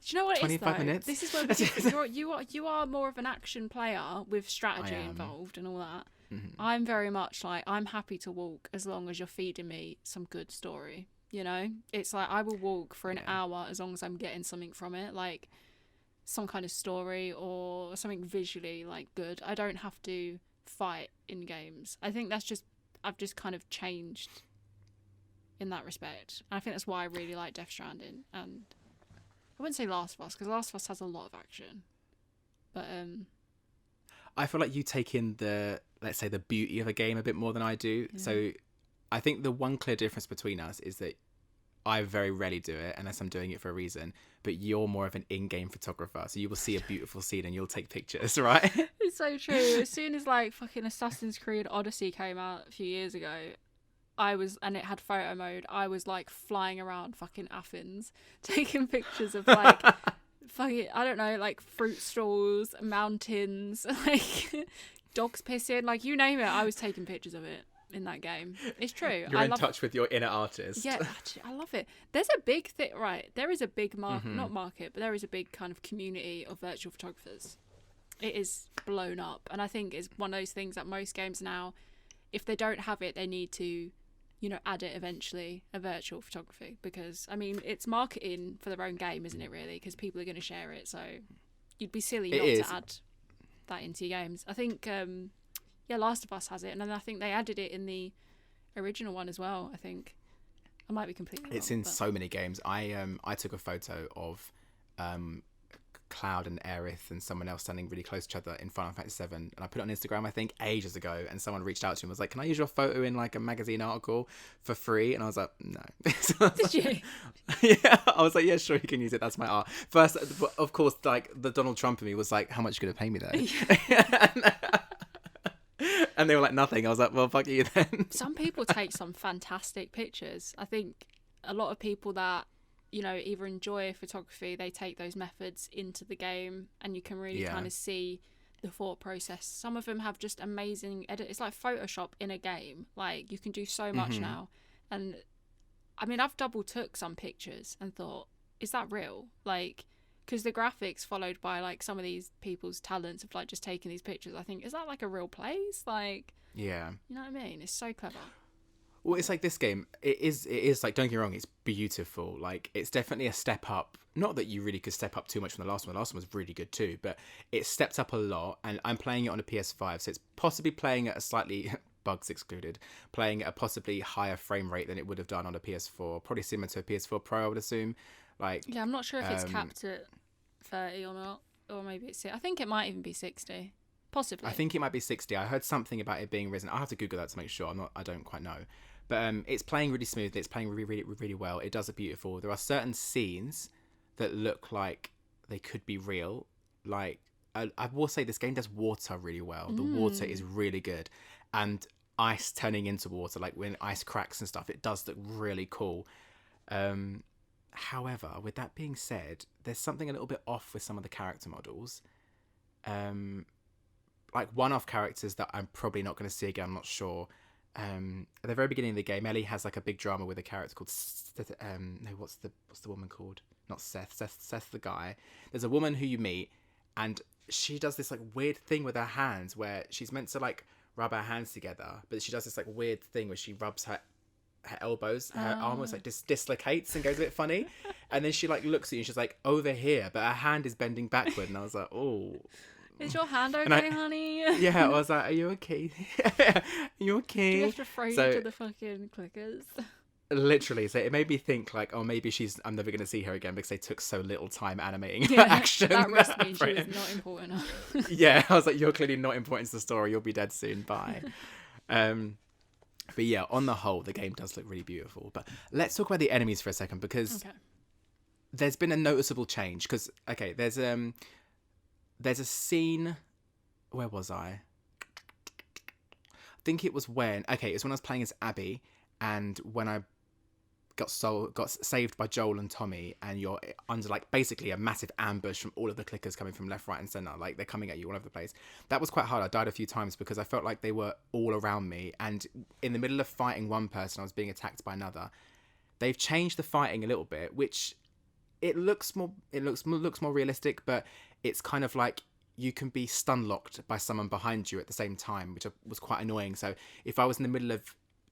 you know what it is 25 though? minutes? This is where you are more of an action player with strategy I am. involved and all that. Mm-hmm. I'm very much like I'm happy to walk as long as you're feeding me some good story. You know, it's like I will walk for an hour as long as I'm getting something from it, like some kind of story or something visually like good. I don't have to fight in games. I think I've just kind of changed in that respect. And I think that's why I really like Death Stranding. And I wouldn't say Last of Us because Last of Us has a lot of action, but I feel like you take in let's say the beauty of a game a bit more than I do. Yeah. So I think the one clear difference between us is that I very rarely do it unless I'm doing it for a reason, but you're more of an in-game photographer. So you will see a beautiful scene and you'll take pictures, right? It's so true. As soon as like fucking Assassin's Creed Odyssey came out a few years ago, and it had photo mode, I was like flying around fucking Athens taking pictures of like fucking, I don't know, like fruit stalls, mountains, like dogs pissing, like you name it, I was taking pictures of it in that game. It's true. You're in touch with your inner artist. Yeah, actually, I love it. There's a big thing, right? There is a big not market, but there is a big kind of community of virtual photographers. It is blown up, and I think it's one of those things that most games now, if they don't have it, they need to, add it eventually, a virtual photography, because I mean it's marketing for their own game, isn't it? Really, because people are going to share it, so you'd be silly not to add that into your games. I think. Last of Us has it, and then I think they added it in the original one as well. I think I might be completely wrong. It's in so many games. I took a photo of Cloud and Aerith and someone else standing really close to each other in Final Fantasy VII, and I put it on Instagram I think ages ago, and someone reached out to me and was like, can I use your photo in like a magazine article for free? And I was like, no. So Did you? Yeah, I was like, yeah, sure, you can use it, that's my art. First, of course, like the Donald Trump in me was like, how much are you going to pay me though? And they were like, nothing. I was like, well, fuck you then. Some people take some fantastic pictures. I think a lot of people that, either enjoy photography, they take those methods into the game, and you can really kind of see the thought process. Some of them have just amazing edit. It's like Photoshop in a game. Like, you can do so much now. And I mean, I've double took some pictures and thought, is that real? Like, because the graphics followed by like some of these people's talents of like just taking these pictures, I think, is that like a real place? Like, yeah, you know what I mean? It's so clever. Well, it's like this game, it is like, don't get me wrong, it's beautiful. Like, it's definitely a step up. Not that you really could step up too much from the last one. The last one was really good too, but it stepped up a lot, and I'm playing it on a PS5, so it's possibly playing at a slightly, bugs excluded, playing at a possibly higher frame rate than it would have done on a PS4, probably similar to a PS4 Pro, I would assume. Like, yeah, I'm not sure if it's capped at 30 or not, or maybe it's, I think it might even be 60, possibly. I think it might be 60. I heard something about it being risen. I'll have to Google that to make sure. I don't quite know, but it's playing really smoothly. It's playing really, really, really well. It does it beautiful. There are certain scenes that look like they could be real. Like, I will say this game does water really well. The water is really good, and ice turning into water, like when ice cracks and stuff, it does look really cool. However, with that being said, there's something a little bit off with some of the character models. Like one-off characters that I'm probably not going to see again, I'm not sure. At the very beginning of the game, Ellie has like a big drama with a character called what's the woman called? Not Seth. Seth's the guy. There's a woman who you meet, and she does this like weird thing with her hands where she's meant to like rub her hands together, but she does this like weird thing where she rubs her her elbows, her arm almost like dislocates and goes a bit funny, and then she like looks at you and she's like, over here, but her hand is bending backward, and I was like, oh. Is your hand okay, honey? Yeah, I was like, are you okay? Are you okay? Do you have to throw you to the fucking clickers? Literally, so it made me think like, oh, maybe I'm never going to see her again because they took so little time animating her action. That must mean she was not important enough. Yeah, I was like, you're clearly not important to the story. You'll be dead soon. Bye. But yeah, on the whole, the game does look really beautiful. But let's talk about the enemies for a second because there's been a noticeable change. Because there's a scene. Where was I? I think it was when I was playing as Abby, and when I got saved by Joel and Tommy, and you're under like basically a massive ambush from all of the clickers coming from left, right, and center. Like they're coming at you all over the place. That was quite hard. I died a few times because I felt like they were all around me, and in the middle of fighting one person, I was being attacked by another. They've changed the fighting a little bit, which it looks more realistic, but it's kind of like you can be stun locked by someone behind you at the same time, which was quite annoying. So if I was in the middle of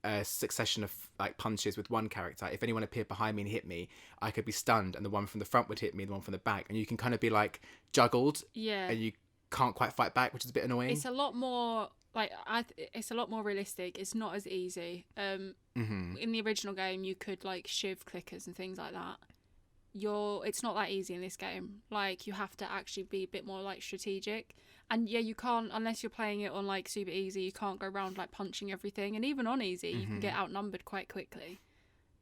a succession of like punches with one character, if anyone appeared behind me and hit me, I could be stunned, and the one from the front would hit me, the one from the back, and you can kind of be like juggled, and you can't quite fight back, which is a bit annoying. It's a lot more like it's a lot more realistic. It's not as easy. In the original game, you could like shiv clickers and things like that. It's not that easy in this game. Like you have to actually be a bit more like strategic. And yeah, you can't, unless you're playing it on like super easy, you can't go around like punching everything. And even on easy, you can get outnumbered quite quickly.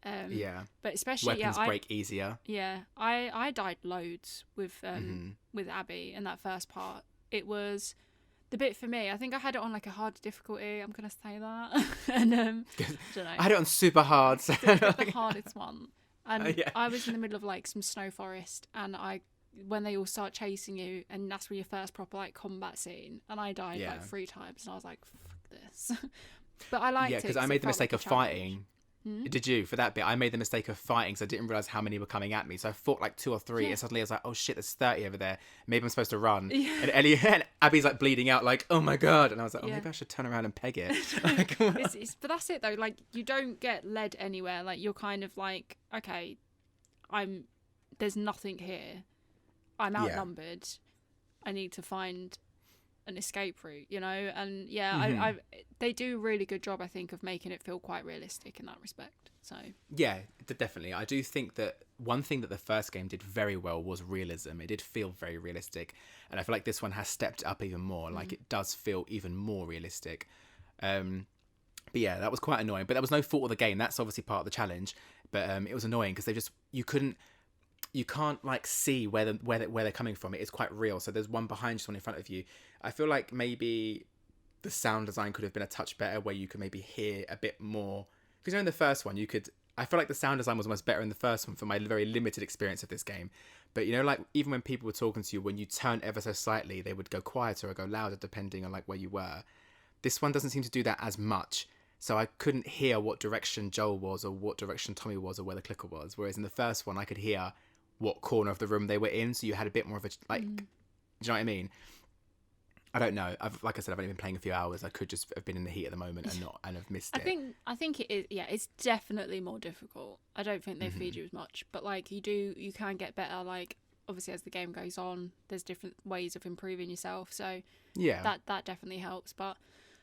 But especially weapons break easier. Yeah, I died loads with Abby in that first part. It was the bit for me. I think I had it on like a hard difficulty. I'm gonna say that. And I don't know. I had it on super hard. So the hardest one. And I was in the middle of like some snow forest, and when they all start chasing you, and that's where your first proper like combat scene, and I died like 3 times, and I was like, fuck this. But I liked it. Yeah, because I made the mistake of fighting. Did you? For that bit, I made the mistake of fighting because I didn't realise how many were coming at me. So I fought like 2 or 3, and suddenly I was like, oh shit, there's 30 over there. Maybe I'm supposed to run. Yeah. And Ellie and Abby's like bleeding out, like, oh my god. And I was like, maybe I should turn around and peg it. But that's it though. Like, you don't get led anywhere. Like, you're kind of like, okay, there's nothing here. I'm outnumbered. I need to find an escape route, you know? And they do a really good job, I think, of making it feel quite realistic in that respect. So yeah, definitely. I do think that one thing that the first game did very well was realism. It did feel very realistic, and I feel like this one has stepped up even more. Like, it does feel even more realistic. But yeah, that was quite annoying, but that was no fault of the game. That's obviously part of the challenge, but it was annoying because you can't like see where they're coming from. It is quite real. So there's one behind you, one in front of you. I feel like maybe the sound design could have been a touch better, where you could maybe hear a bit more. Because in the first one, I feel like the sound design was almost better in the first one for my very limited experience of this game. But like even when people were talking to you, when you turn ever so slightly, they would go quieter or go louder depending on like where you were. This one doesn't seem to do that as much. So I couldn't hear what direction Joel was or what direction Tommy was or where the clicker was. Whereas in the first one, I could hear what corner of the room they were in, so you had a bit more of a like. Do you know what I mean? I don't know. Like I said, I've only been playing a few hours. I could just have been in the heat at the moment and have missed it. I think it is. Yeah, it's definitely more difficult. I don't think they feed you as much, but like you can get better. Like obviously as the game goes on, there's different ways of improving yourself. So yeah, that definitely helps. But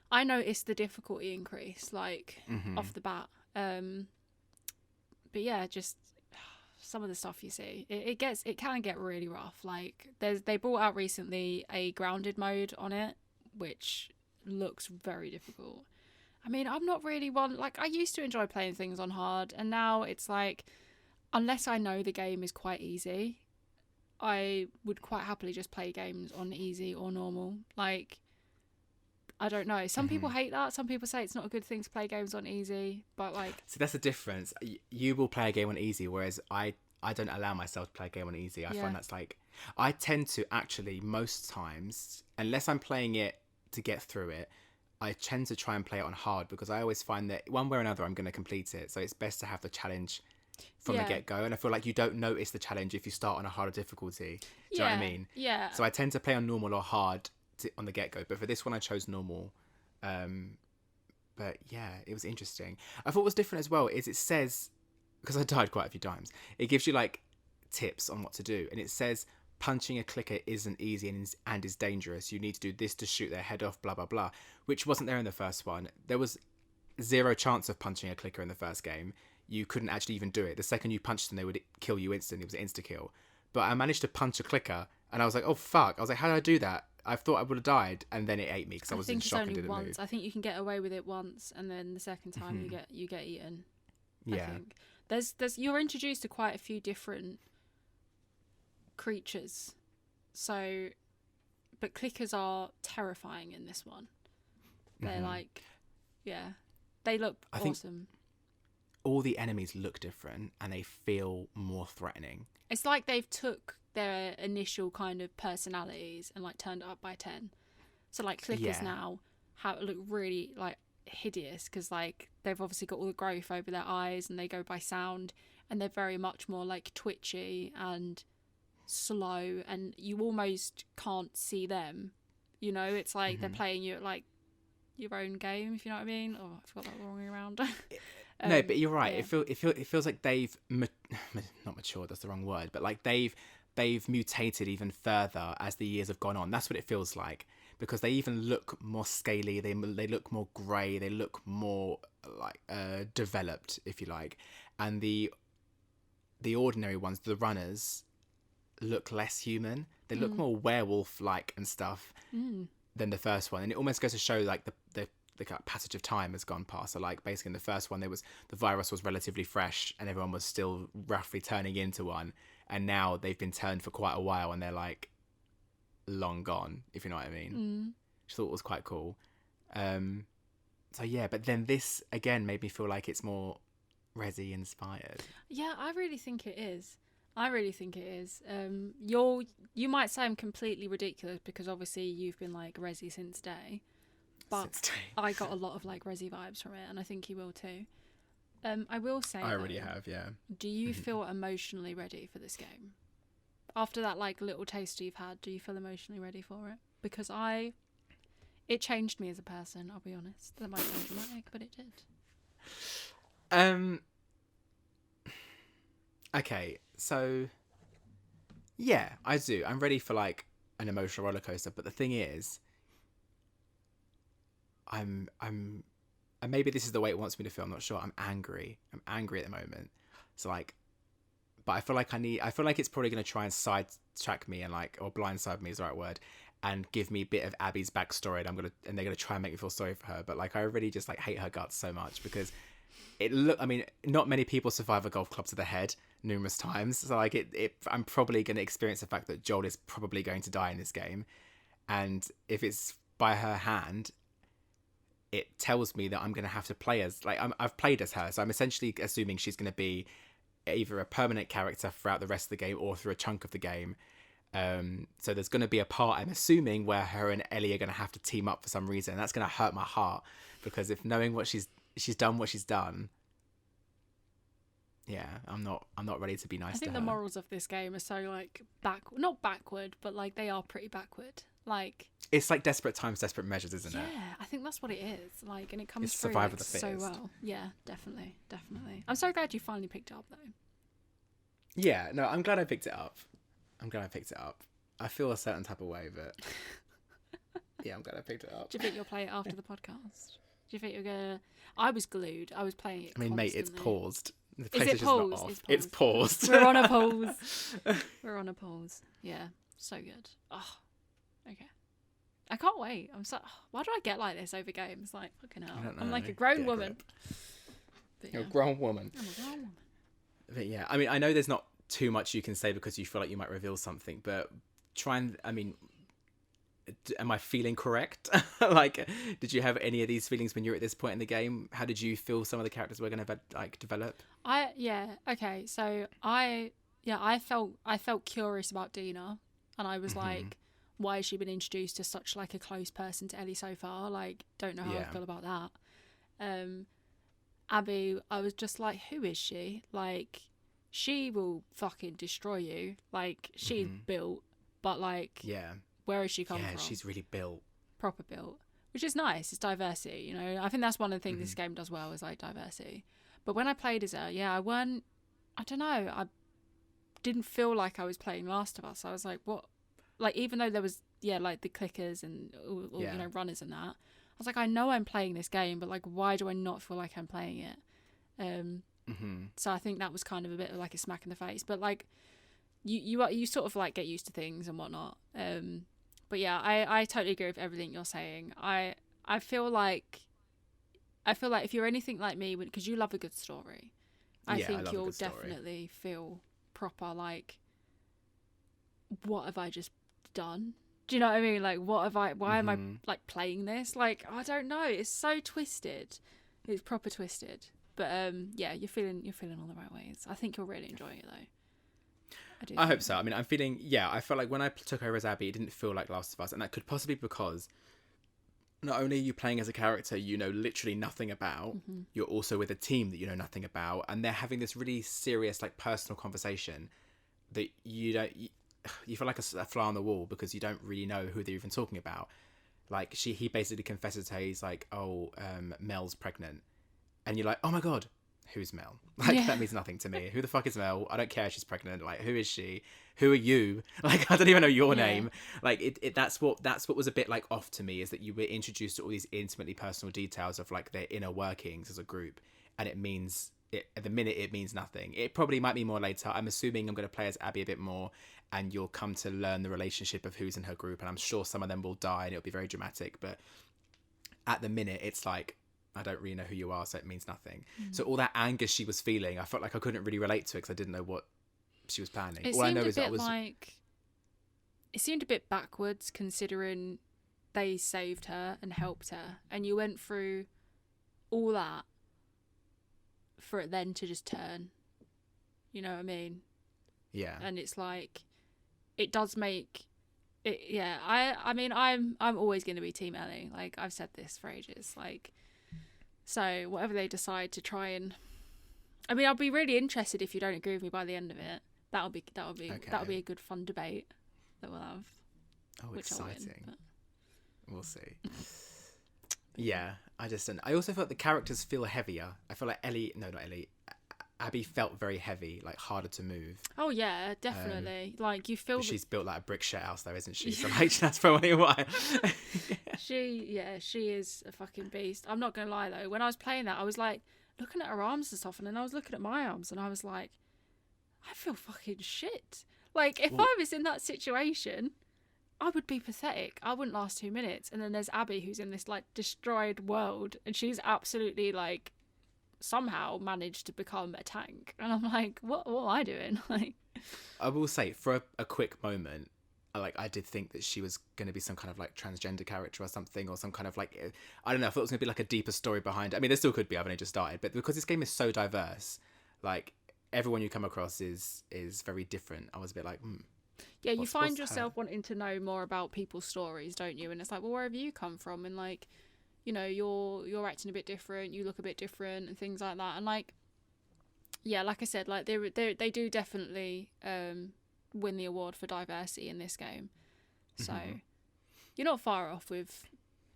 I noticed the difficulty increase like off the bat. But yeah, just some of the stuff you see, it can get really rough. Like they brought out recently a grounded mode on it, which looks very difficult. I mean, I'm not really one, like I used to enjoy playing things on hard, and now it's like, unless I know the game is quite easy, I would quite happily just play games on easy or normal. Like, I don't know. Some people hate that. Some people say it's not a good thing to play games on easy. But like, see, that's the difference. You will play a game on easy, whereas I don't allow myself to play a game on easy. I find that's like, I tend to actually most times, unless I'm playing it to get through it, I tend to try and play it on hard because I always find that one way or another I'm going to complete it. So it's best to have the challenge from the get-go, and I feel like you don't notice the challenge if you start on a harder difficulty. Do you know what I mean? Yeah. So I tend to play on normal or hard on the get-go, but for this one I chose normal, But yeah, it was interesting. I thought what was different as well is it says, because I died quite a few times, it gives you like tips on what to do, and it says punching a clicker isn't easy and is dangerous. You need to do this to shoot their head off, blah blah blah, which wasn't there in the first one. There was zero chance of punching a clicker in the first game. You couldn't actually even do it. The second you punched them, they would kill you instantly. It was an insta kill. But I managed to punch a clicker, and I was like, oh fuck. I was like, how did I do that? I thought I would have died, and then it ate me because I was in shock and didn't move. I think you can get away with it once, and then the second time you get eaten. Yeah. I think. There's you're introduced to quite a few different creatures. So, but clickers are terrifying in this one. They're like, yeah, they look awesome. All the enemies look different and they feel more threatening. It's like they've took their initial kind of personalities and like turned it up by 10. So like clickers now look really like hideous because like they've obviously got all the growth over their eyes and they go by sound, and they're very much more like twitchy and slow, and you almost can't see them. You know, it's like they're playing you at like your own game, if you know what I mean. Oh, I've got that wrong way around. No, but you're right. Yeah. It feels like they've not matured. That's the wrong word. But like they've mutated even further as the years have gone on. That's what it feels like, because they even look more scaly. They look more grey. They look more like developed, if you like. And the ordinary ones, the runners, look less human. They look more werewolf-like and stuff than the first one. And it almost goes to show like the passage of time has gone past. So like basically in the first one, the virus was relatively fresh and everyone was still roughly turning into one. And now they've been turned for quite a while and they're like long gone, if you know what I mean. Which I thought was quite cool. So yeah, but then this again made me feel like it's more Resi inspired. Yeah, I really think it is. You might say I'm completely ridiculous because obviously you've been like Resi since day. But I got a lot of like Resi vibes from it, and I think you will too. I will say I already have, yeah. Do you feel emotionally ready for this game? After that like little taste you've had, do you feel emotionally ready for it? Because it changed me as a person, I'll be honest. That might sound dramatic, but it did. Okay, so yeah, I do. I'm ready for like an emotional roller coaster, but the thing is, and maybe this is the way it wants me to feel, I'm not sure. I'm angry at the moment. So like, but I feel like it's probably going to try and sidetrack me and like, or blindside me is the right word, and give me a bit of Abby's backstory, and they're going to try and make me feel sorry for her. But like, I already just like hate her guts so much because not many people survive a golf club to the head numerous times. So like I'm probably going to experience the fact that Joel is probably going to die in this game. And if it's by her hand, it tells me that I'm going to have to play as, like, I've played as her. So I'm essentially assuming she's going to be either a permanent character throughout the rest of the game or through a chunk of the game. So there's going to be a part, I'm assuming, where her and Ellie are going to have to team up for some reason. And that's going to hurt my heart because if knowing what she's done what she's done, yeah, I'm not ready to be nice to her. I think the morals of this game are so like not backward, but like they are pretty backward. Like it's like desperate times, desperate measures, isn't it? Yeah, I think that's what it is. Like, and it comes it's through survival like, of the so fittest. well. Yeah, definitely. I'm so glad you finally picked it up though. Yeah, no, I'm glad I picked it up. I feel a certain type of way, but yeah, I'm glad I picked it up. Do you think you'll play it after the podcast? Do you think you're gonna? I was glued. I was playing it. I mean, constantly. mate, it's paused. The Is it paused? Not off. It's paused. We're on a pause. We're on a pause. Yeah, so good. Oh, okay. I can't wait. Why do I get like this over games? Like, fucking hell. I'm like a grown woman. You're a grown woman. I'm a grown woman. But yeah, I mean, I know there's not too much you can say because you feel like you might reveal something, but am I feeling correct? Like, did you have any of these feelings when you were at this point in the game? How did you feel some of the characters were going to like develop? Okay. So I felt curious about Dina, and I was like, why has she been introduced to such like a close person to Ellie so far? Like, don't know how I feel about that. Abby, I was just like, who is she? Like, she will fucking destroy you. Like, she's built, but like, where has she come from? Yeah, she's really built. Proper built. which is nice. It's diversity, you know. I think that's one of the things this game does well, is like diversity. But when I played as her, I don't know, I didn't feel like I was playing Last of Us. I was like, what? Like, even though there was, like the clickers and all you know, runners and that, I was like, I know I'm playing this game, but like, why do I not feel like I'm playing it? So I think that was kind of a bit of like a smack in the face. But like, you sort of like get used to things and whatnot. But yeah, I totally agree with everything you're saying. I feel like if you're anything like me, because you love a good story, I think you'll definitely feel proper like, what have I just done? Do you know what I mean? Like, why am I like playing this? Like, I don't know. It's so twisted. It's proper twisted. But you're feeling all the right ways. I think you're really enjoying it though. I hope so. I mean, I felt like when I took over as Abby, it didn't feel like Last of Us, and that could possibly be because not only are you playing as a character you know literally nothing about, you're also with a team that you know nothing about, and they're having this really serious, like, personal conversation that you feel like a fly on the wall because you don't really know who they're even talking about. Like, he basically confesses to her, he's like, Mel's pregnant, and you're like, oh my god, who's Mel? Like, that means nothing to me. Who the fuck is Mel? I don't care if she's pregnant. Like, who is she? Who are you? Like, I don't even know your name. Like, that's what was a bit like off to me, is that you were introduced to all these intimately personal details of like their inner workings as a group, and at the minute it means nothing. It probably might be more later. I'm assuming I'm going to play as Abby a bit more, and you'll come to learn the relationship of who's in her group, and I'm sure some of them will die and it'll be very dramatic, but at the minute it's like, I don't really know who you are, so it means nothing. So all that anger she was feeling, I felt like I couldn't really relate to it because I didn't know what she was planning. It seemed a bit backwards, considering they saved her and helped her, and you went through all that for it then to just turn. You know what I mean? Yeah. And it's like, it does make it. Yeah. I mean, I'm always going to be Team Ellie. Like, I've said this for ages. Like, so whatever they decide to try and, I mean, I'll be really interested if you don't agree with me by the end of it. That'll be a good fun debate that we'll have. Oh, exciting! But we'll see. Yeah, I also felt the characters feel heavier. I feel like Abby felt very heavy, like harder to move. Oh yeah, definitely. Like, you feel she's built like a brick shit house though, isn't she? So like, that's probably why. She is a fucking beast. I'm not gonna lie though, when I was playing that, I was like looking at her arms and stuff, and then I was looking at my arms and I was like, I feel fucking shit. Like, if I was in that situation, I would be pathetic. I wouldn't last 2 minutes. And then there's Abby, who's in this like destroyed world, and she's absolutely like somehow managed to become a tank, and I'm like, what am I doing? Like, I will say, for a quick moment, I did think that she was going to be some kind of like transgender character or something, or some kind of like, I don't know, I thought it was going to be like a deeper story behind it. I mean, there still could be, I've only just started, but because this game is so diverse, like, everyone you come across is very different. I was a bit like, yeah, you find yourself wanting to know more about people's stories, don't you? And it's like, well, where have you come from? And like, you know, you're acting a bit different, you look a bit different, and things like that. And like, yeah, like I said, like they do definitely win the award for diversity in this game. So you're not far off with,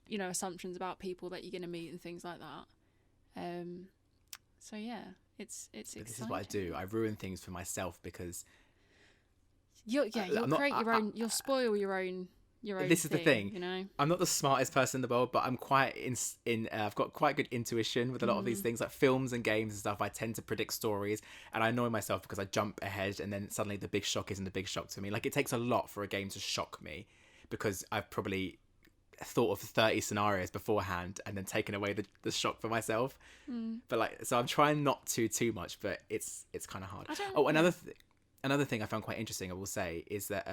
you know, assumptions about people that you're going to meet and things like that. So yeah, it's exciting. This is what I do. I ruin things for myself because you'll spoil your own. This is the thing, you know. I'm not the smartest person in the world, but I'm quite I've got quite good intuition with a lot of these things, like films and games and stuff. I tend to predict stories, and I annoy myself because I jump ahead, and then suddenly the big shock isn't a big shock to me. Like, it takes a lot for a game to shock me because I've probably thought of 30 scenarios beforehand and then taken away the shock for myself. But like, so I'm trying not to too much, but it's kind of hard. Another thing I found quite interesting, I will say, is that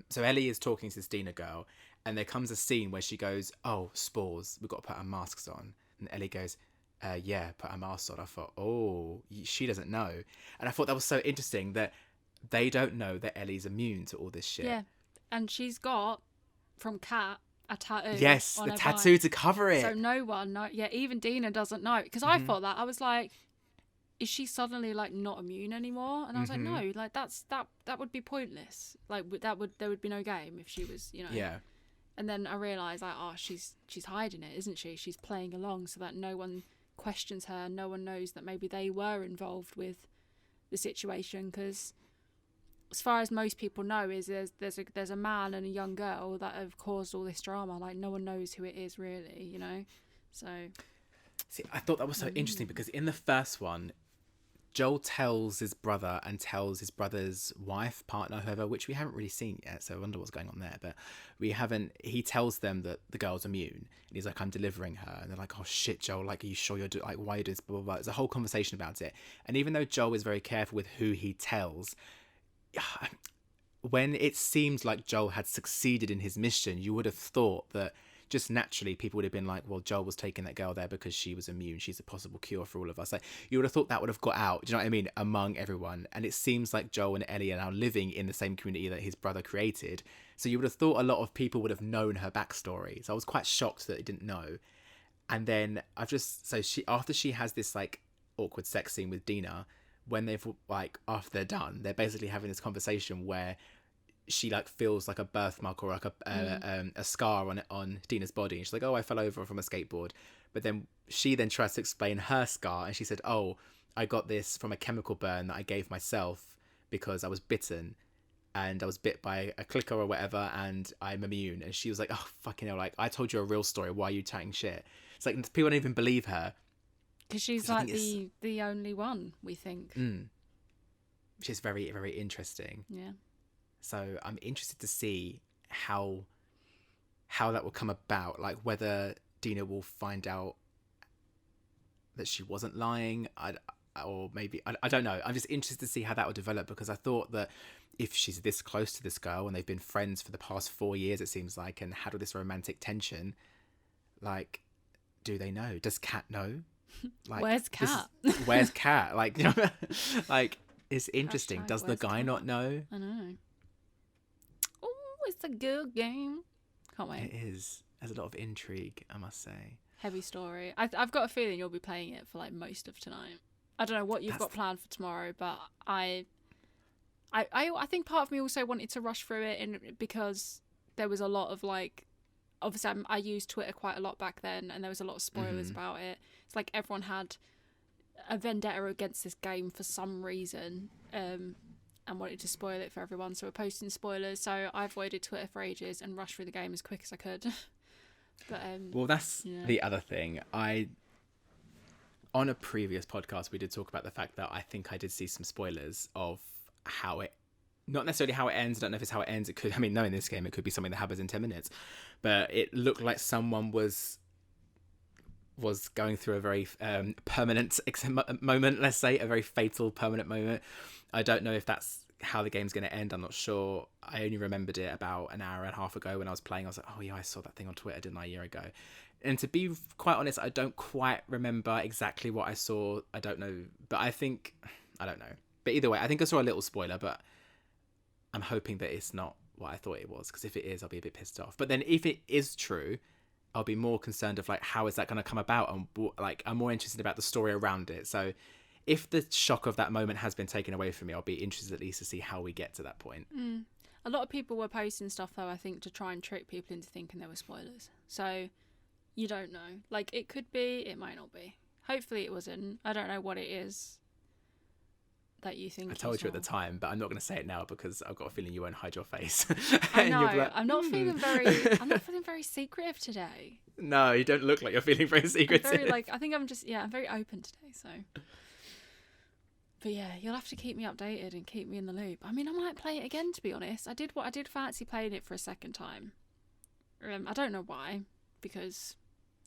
so Ellie is talking to this Dina girl, and there comes a scene where she goes, "Oh, spores, we've got to put our masks on." And Ellie goes, "Yeah, put our masks on." I thought, oh, she doesn't know. And I thought that was so interesting that they don't know that Ellie's immune to all this shit. Yeah, and she's got, from Kat, a tattoo. Yes, the tattoo to cover it. So no one, even Dina doesn't know. Because I thought that, I was like, is she suddenly like not immune anymore? And I was like, no, like that would be pointless. Like there would be no game if she was, you know. Yeah. And then I realised, like, oh, she's hiding it, isn't she? She's playing along so that no one questions her. No one knows that maybe they were involved with the situation. Because as far as most people know, is there's a man and a young girl that have caused all this drama. Like, no one knows who it is really, you know. So, see, I thought that was so interesting because in the first one, Joel tells his brother and tells his brother's wife, partner, whoever, which we haven't really seen yet, so I wonder what's going on there. But he tells them that the girl's immune, and he's like, I'm delivering her. And they're like, oh shit, Joel, like, are you sure you're like, why are you doing this, blah, blah, blah. There's a whole conversation about it. And even though Joel is very careful with who he tells, when it seemed like Joel had succeeded in his mission, you would have thought that just naturally people would have been like, well, Joel was taking that girl there because she was immune. She's a possible cure for all of us. Like, you would have thought that would have got out, do you know what I mean, among everyone. And it seems like Joel and Ellie are now living in the same community that his brother created. So you would have thought a lot of people would have known her backstory. So I was quite shocked that they didn't know. And then after she has this like awkward sex scene with Dina, when they've like, after they're done, they're basically having this conversation where she like feels like a birthmark or like a scar on Dina's body, and she's like, oh, I fell over from a skateboard. But then she tries to explain her scar, and she said, oh, I got this from a chemical burn that I gave myself because I was bitten, and I was bit by a clicker or whatever, and I'm immune. And she was like, oh, fucking hell, like, I told you a real story, why are you chatting shit? It's like people don't even believe her because she's like the only one, we think. Which is very, very interesting. Yeah. So I'm interested to see how that will come about, like whether Dina will find out that she wasn't lying, or maybe I don't know. I'm just interested to see how that will develop, because I thought that if she's this close to this girl and they've been friends for the past 4 years, it seems like, and had all this romantic tension, like, do they know? Does Kat know? Like, where's Kat? Where's Kat? Like, you know, like, it's interesting. Does the guy Kat? not know? I know. It's a good game. Can't wait. It is. There's a lot of intrigue, I must say. Heavy story. I've got a feeling you'll be playing it for like most of tonight. I don't know what you've got planned for tomorrow, but I think part of me also wanted to rush through it because there was a lot of like, obviously I used Twitter quite a lot back then, and there was a lot of spoilers about it. It's like everyone had a vendetta against this game for some reason. And wanted to spoil it for everyone, so we're posting spoilers. So I avoided Twitter for ages and rushed through the game as quick as I could. But well, that's the other thing. On a previous podcast, we did talk about the fact that I think I did see some spoilers of how it, not necessarily how it ends. I don't know if it's how it ends. It could, I mean, knowing this game, it could be something that happens in 10 minutes. But it looked like someone was going through a very permanent moment, let's say, a very fatal permanent moment. I don't know if that's how the game's going to end. I'm not sure. I only remembered it about an hour and a half ago when I was playing. I was like, oh yeah, I saw that thing on Twitter, didn't I, a year ago? And to be quite honest, I don't quite remember exactly what I saw. I don't know. But I don't know. But either way, I think I saw a little spoiler, but I'm hoping that it's not what I thought it was, because if it is, I'll be a bit pissed off. But then if it is true, I'll be more concerned of like, how is that going to come about? And like, I'm more interested about the story around it. So if the shock of that moment has been taken away from me, I'll be interested at least to see how we get to that point. A lot of people were posting stuff though, I think, to try and trick people into thinking there were spoilers. So you don't know. Like, it could be, it might not be. Hopefully it wasn't. I don't know what it is that you think. I told you at the time, but I'm not going to say it now because I've got a feeling you won't hide your face. I know. Like, I'm not feeling very secretive today. No, you don't look like you're feeling very secretive. I think I'm very open today, so. But yeah, you'll have to keep me updated and keep me in the loop. I mean, I might play it again, to be honest. I did fancy playing it for a second time. I don't know why, because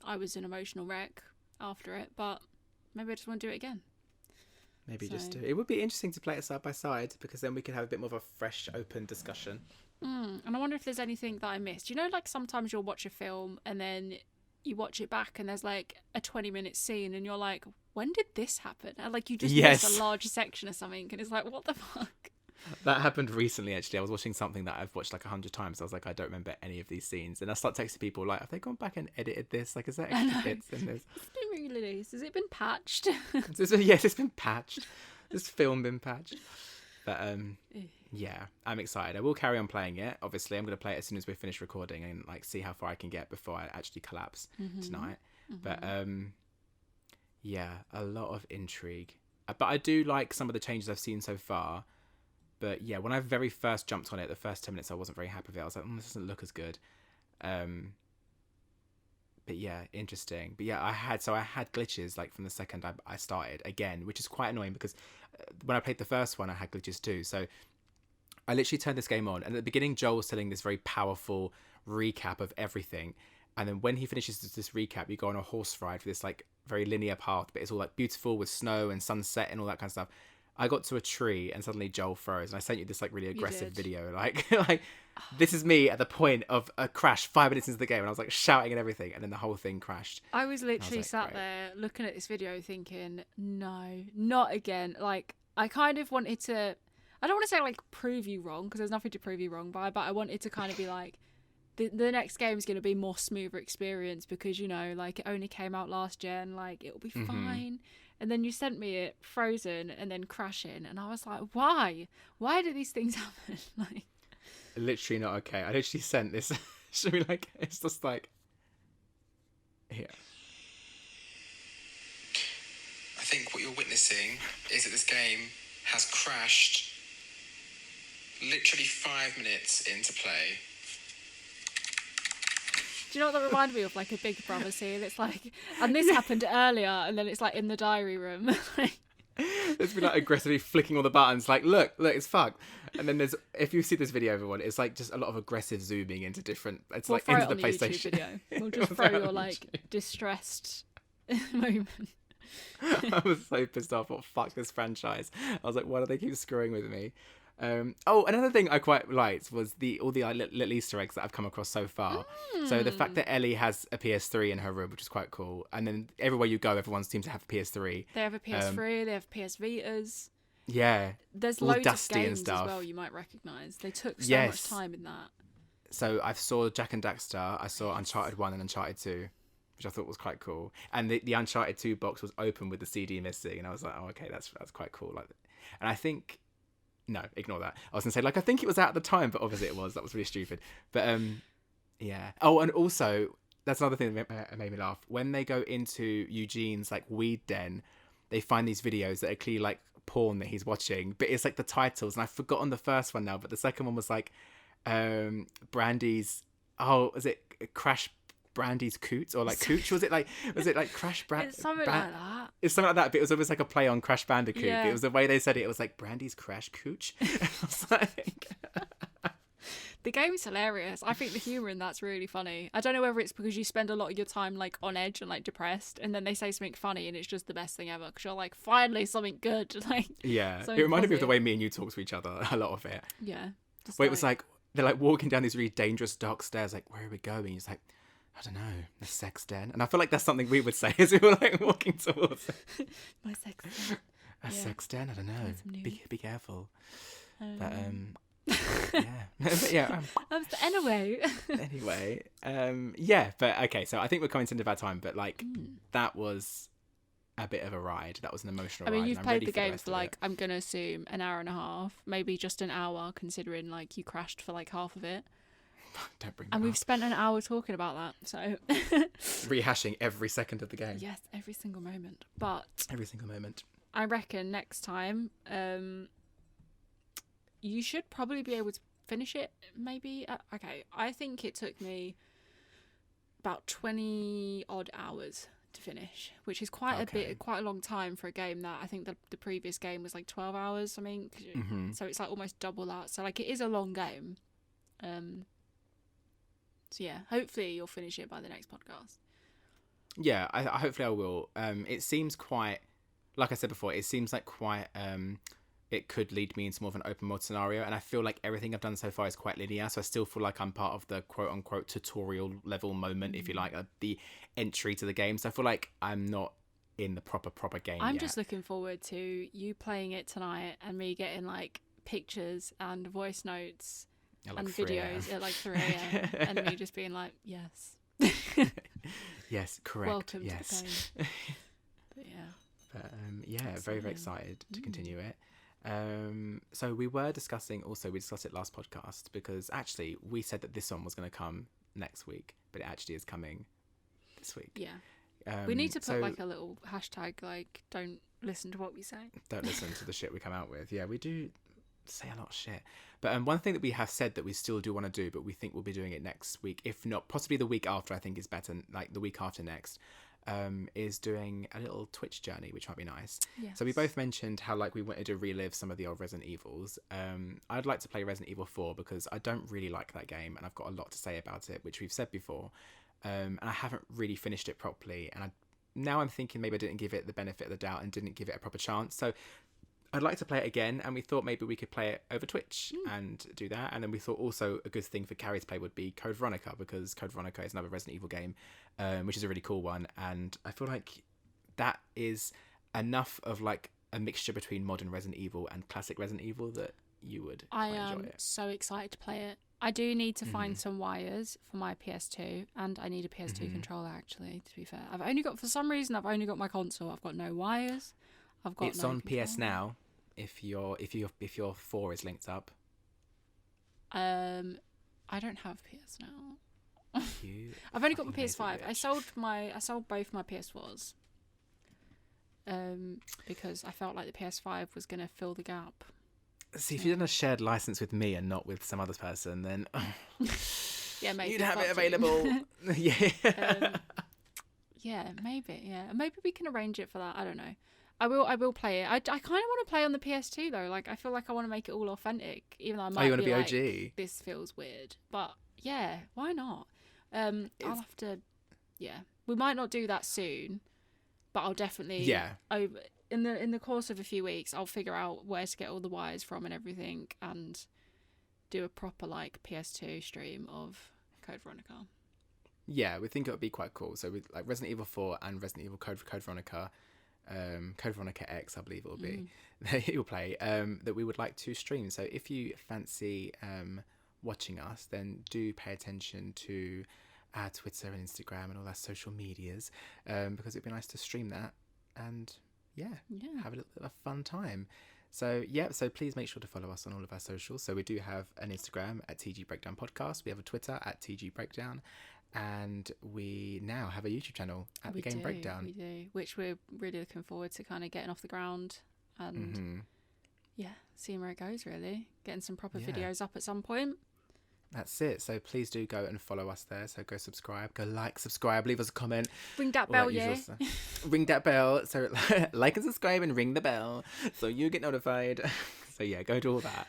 I was an emotional wreck after it, but maybe I just want to do it again. Maybe just do it. It would be interesting to play it side by side, because then we could have a bit more of a fresh, open discussion. And I wonder if there's anything that I missed. You know, like sometimes you'll watch a film and then you watch it back and there's like a 20-minute scene and you're like, when did this happen? And like you just missed a large section of something and it's like, what the fuck? That happened recently, actually. I was watching something that I've watched like 100 times. I was like, I don't remember any of these scenes. And I start texting people like, have they gone back and edited this? Like, is there extra bits in this? It's been released. Has it been patched? Yes, it's been patched. This film been patched. But yeah, I'm excited. I will carry on playing it. Obviously, I'm going to play it as soon as we finish recording and like see how far I can get before I actually collapse tonight. But yeah, a lot of intrigue. But I do like some of the changes I've seen so far. But yeah, when I very first jumped on it, the first 10 minutes, I wasn't very happy with it. I was like, this doesn't look as good. But yeah, interesting. But yeah, I had glitches like from the second I started again, which is quite annoying because when I played the first one, I had glitches too. So I literally turned this game on, and at the beginning, Joel was telling this very powerful recap of everything. And then when he finishes this recap, you go on a horse ride for this like very linear path, but it's all like beautiful with snow and sunset and all that kind of stuff. I got to a tree and suddenly Joel froze, and I sent you this like really aggressive video, like this is me at the point of a crash 5 minutes into the game, and I was like shouting and everything, and then the whole thing crashed. I was literally sat there looking at this video thinking, no, not again. Like I kind of wanted to, I don't want to say like prove you wrong, because there's nothing to prove you wrong by, but I wanted to kind of be like, the next game is going to be more smoother experience because, you know, like it only came out last gen, like it'll be fine. And then you sent me it frozen and then crashing, and I was like, why do these things happen? Like, literally not okay. I literally sent this should be like, it's just like here. I think what you're witnessing is that this game has crashed literally 5 minutes into play. do you know what that reminded me of? Like a Big Brother scene. It's like, and this happened earlier, and then it's like in the diary room. There's been like aggressively flicking all the buttons, like look, it's fucked. And then there's, if you see this video, everyone, it's like just a lot of aggressive zooming into different. It's we'll like into the on PlayStation video. We'll just throw your like distressed moment. I was so pissed off. What fuck this franchise? I was like, why do they keep screwing with me? Oh, another thing I quite liked was all the little Easter eggs that I've come across so far. So the fact that Ellie has a PS3 in her room, which is quite cool, and then everywhere you go, everyone seems to have a PS3. They have a PS3. They have PS Vitas. Yeah, there's all loads dusty of games and stuff as well. You might recognise. They took so much time in that. So I saw Jack and Daxter. I saw Uncharted 1 and Uncharted 2, which I thought was quite cool. And the Uncharted 2 box was open with the CD missing, and I was like, oh, okay, that's quite cool. Like, and I think. No, ignore that. I was going to say, like, I think it was out at the time, but obviously it was. That was really stupid. But, yeah. Oh, and also, that's another thing that made me laugh. When they go into Eugene's, like, weed den, they find these videos that are clearly, like, porn that he's watching. But it's, like, the titles. And I've forgotten the first one now, but the second one was, like, Brandy's... Oh, was it Crash Brandy's Coots? Or, like, Cooch? Was it, like Crash Brandy? It's something like that. It's something like that, but it was almost like a play on Crash Bandicoot. Yeah. It was the way they said it. It was like Brandy's Crash Cooch. I was like... The game's hilarious. I think the humour in that's really funny. I don't know whether it's because you spend a lot of your time like on edge and like depressed, and then they say something funny and it's just the best thing ever because you're like, finally something good. Like, yeah, it reminded me of the way me and you talk to each other. A lot of it. Yeah. Where it was like they're like walking down these really dangerous dark stairs. Like, where are we going? He's like, I don't know, the sex den. And I feel like that's something we would say as we were like walking towards it. My sex den. Sex den? I don't know. Be careful. But yeah. But yeah. Anyway. Yeah, but okay, so I think we're coming to the end of our time, but like that was a bit of a ride. That was an emotional ride. I mean, you've played the game for like, I'm going to assume an hour and a half, maybe just an hour, considering like you crashed for like half of it. Don't bring that and up. we've spent an hour talking about that, so rehashing every second of the game. Yes, every single moment. But every single moment. I reckon next time, you should probably be able to finish it. Maybe. Okay, I think it took me about 20 odd hours to finish, which is quite a long time for a game that I think the previous game was like 12 hours. I mean, so it's like almost double that. So like it is a long game. So yeah, hopefully you'll finish it by the next podcast. Yeah, I hopefully I will. It seems quite, like I said before, it seems like quite, it could lead me into more of an open world scenario, and I feel like everything I've done so far is quite linear, so I still feel like I'm part of the quote unquote tutorial level moment, if you like, the entry to the game. So I feel like I'm not in the proper game I'm yet. just looking forward to you playing it tonight and me getting like pictures and voice notes and videos at like 3 a.m. and me just being like, yes. Yes, correct. Welcome yes. to the game. But yeah. But yeah, very, very excited to continue it. So we discussed it last podcast, because actually we said that this one was going to come next week, but it actually is coming this week. Yeah. We need to put like a little hashtag, like, don't listen to what we say. Don't listen to the shit we come out with. Yeah, we do say a lot of shit. But one thing that we have said that we still do want to do, but we think we'll be doing it next week, if not possibly the week after, I think is better, like the week after next, is doing a little Twitch journey, which might be nice. Yes. So we both mentioned how like we wanted to relive some of the old Resident Evils. I'd like to play Resident Evil 4 because I don't really like that game, and I've got a lot to say about it, which we've said before. And I haven't really finished it properly, and now I'm thinking maybe I didn't give it the benefit of the doubt and didn't give it a proper chance. So I'd like to play it again, and we thought maybe we could play it over Twitch and do that. And then we thought also a good thing for Carrie to play would be Code Veronica, because Code Veronica is another Resident Evil game, which is a really cool one. And I feel like that is enough of like a mixture between modern Resident Evil and classic Resident Evil that you would I quite am enjoy it. so excited to play it. I do need to find some wires for my PS2, and I need a PS2 controller, actually, to be fair. For some reason, I've only got my console. I've got no wires. It's no on controller. PS Now. If your 4 is linked up, I don't have PS Now. I've only got my PS5. I sold both my PS4s. Because I felt like the PS5 was going to fill the gap. See, if you'd done a shared license with me and not with some other person, then yeah, maybe you'd have it available. Yeah. Yeah, maybe. Yeah, maybe we can arrange it for that. I don't know. I will play it. I kind of want to play on the PS2 though. Like, I feel like I want to make it all authentic, even though I might you want to be like, OG? This feels weird, but yeah, why not? I'll have to. Yeah, we might not do that soon, but I'll definitely. Over in the course of a few weeks, I'll figure out where to get all the wires from and everything, and do a proper like PS2 stream of Code Veronica. Yeah, we think it would be quite cool. So with like Resident Evil 4 and Resident Evil Code Veronica. Code Veronica X, I believe it will be. It will play. That we would like to stream. So if you fancy watching us, then do pay attention to our Twitter and Instagram and all our social medias, because it'd be nice to stream that and have a fun time. So so please make sure to follow us on all of our socials. So we do have an Instagram at TG Breakdown Podcast. We have a Twitter at TG Breakdown. And we now have a YouTube channel at The Game Breakdown. We do, which we're really looking forward to kind of getting off the ground and seeing where it goes, really. Getting some proper videos up at some point. That's it. So please do go and follow us there. So go subscribe, go like, subscribe, leave us a comment. Ring that bell, Ring that bell. So like and subscribe and ring the bell so you get notified. So go do all that.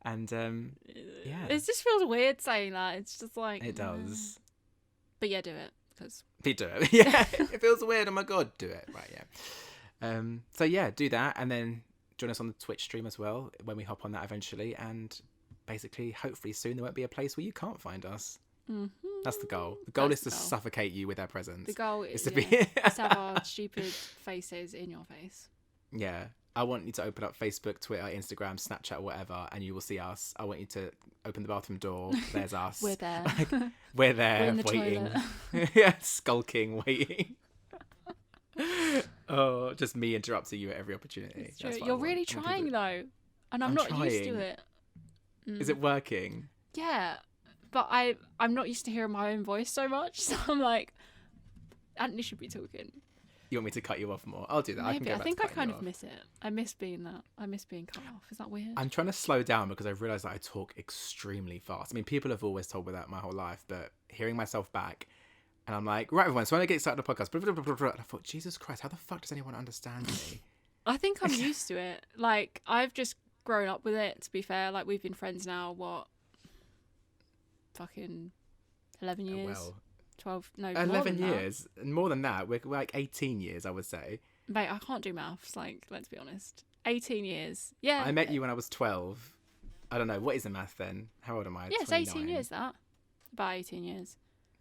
And it just feels weird saying that. It's just like... It does. But yeah, do it. Because do it. Yeah, it feels weird. Oh my god, do it. Right, yeah. So do that, and then join us on the Twitch stream as well when we hop on that eventually. And basically, hopefully soon there won't be a place where you can't find us. Mm-hmm. That's the goal. The goal is to suffocate you with our presence. The goal is to have our stupid faces in your face. Yeah. I want you to open up Facebook, Twitter, Instagram, Snapchat, whatever, and you will see us. I want you to open the bathroom door. There's us. We're there. We're there, We're waiting. Skulking, waiting. Oh, just me interrupting you at every opportunity. You're really trying, though, and I'm not used to it. Is it working? Yeah, but I'm not used to hearing my own voice so much, so I'm like, Anthony should be talking. You want me to cut you off more? I'll do that. Maybe. I think I kind of miss it. I miss being that. I miss being cut off. Is that weird? I'm trying to slow down because I've realised that I talk extremely fast. I mean, people have always told me that my whole life, but hearing myself back, and I'm like, right, everyone, so when I get started the podcast, and I thought, Jesus Christ, how the fuck does anyone understand me? I think I'm used to it. Like, I've just grown up with it, to be fair. Like, we've been friends now, fucking 11 years? 12, no, 11 years, and more than that. We're like 18 years, I would say. Mate, I can't do maths, like, let's be honest. 18 years. Yeah. I met you when I was 12. I don't know, what is the math then? How old am I? Yeah, it's 18 years, that. About 18 years.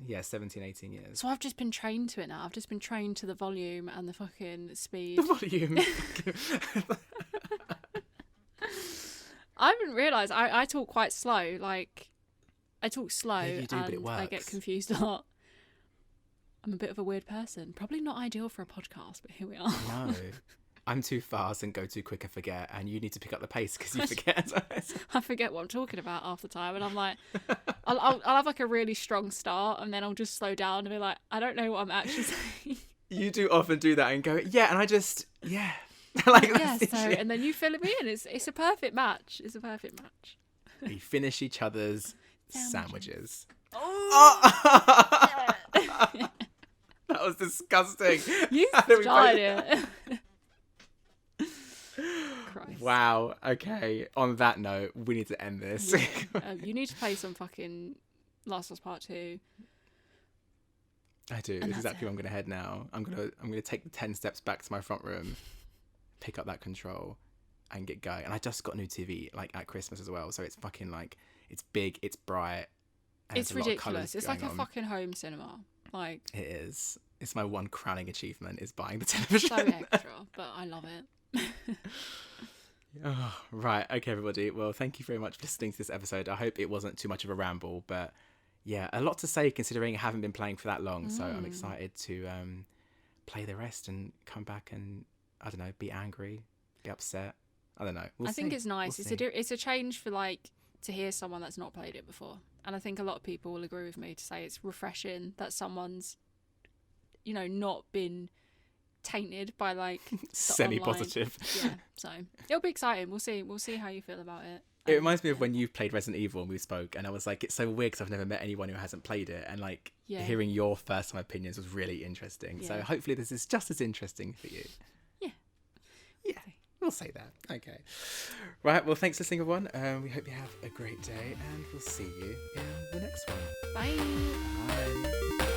Yeah, 17, 18 years. So I've just been trained to it now. I've just been trained to the volume and the fucking speed. The volume? I haven't realised. I talk quite slow. Like, I talk slow you do, and but it works. I get confused a lot. I'm a bit of a weird person. Probably not ideal for a podcast, but here we are. No. I'm too fast and go too quick and forget, and you need to pick up the pace because you forget. I forget what I'm talking about half the time, and I'm like, I'll have like a really strong start, and then I'll just slow down and be like, I don't know what I'm actually saying. You do often do that and go, yeah, and I just, yeah. Like, Yeah, that's so, and then you fill me in. It's a perfect match. It's a perfect match. We finish each other's sandwiches. Oh! That was disgusting. You How did we started it. Christ. Wow. Okay. On that note, we need to end this. You need to play some fucking Last of Us Part 2. I do. And This is that's exactly where I'm gonna head now. I'm gonna take the 10 steps back to my front room, pick up that control, and get going. And I just got a new TV like at Christmas as well, so it's fucking like it's big, it's bright. And It's there's a lot of ridiculous. colours It's like a going on. fucking home cinema. Like, It is. It's my one crowning achievement is buying the television. so extra, but I love it. Oh, right. Okay, everybody. Well, thank you very much for listening to this episode. I hope it wasn't too much of a ramble, but yeah, a lot to say considering I haven't been playing for that long. So I'm excited to play the rest and come back and, I don't know, be angry, be upset. I don't know. I think it's nice. We'll see. It's a change for like to hear someone that's not played it before, and I think a lot of people will agree with me to say it's refreshing that someone's, you know, not been tainted by like semi-positive. Yeah, so it'll be exciting. We'll see how you feel about it. It reminds me of when you played Resident Evil and we spoke, and I was like, it's so weird because I've never met anyone who hasn't played it, and like hearing your first time opinions was really interesting. So hopefully this is just as interesting for you. Yeah, we'll say that. Okay, right. Well, thanks for listening, everyone. We hope you have a great day, and we'll see you in the next one. Bye. Bye.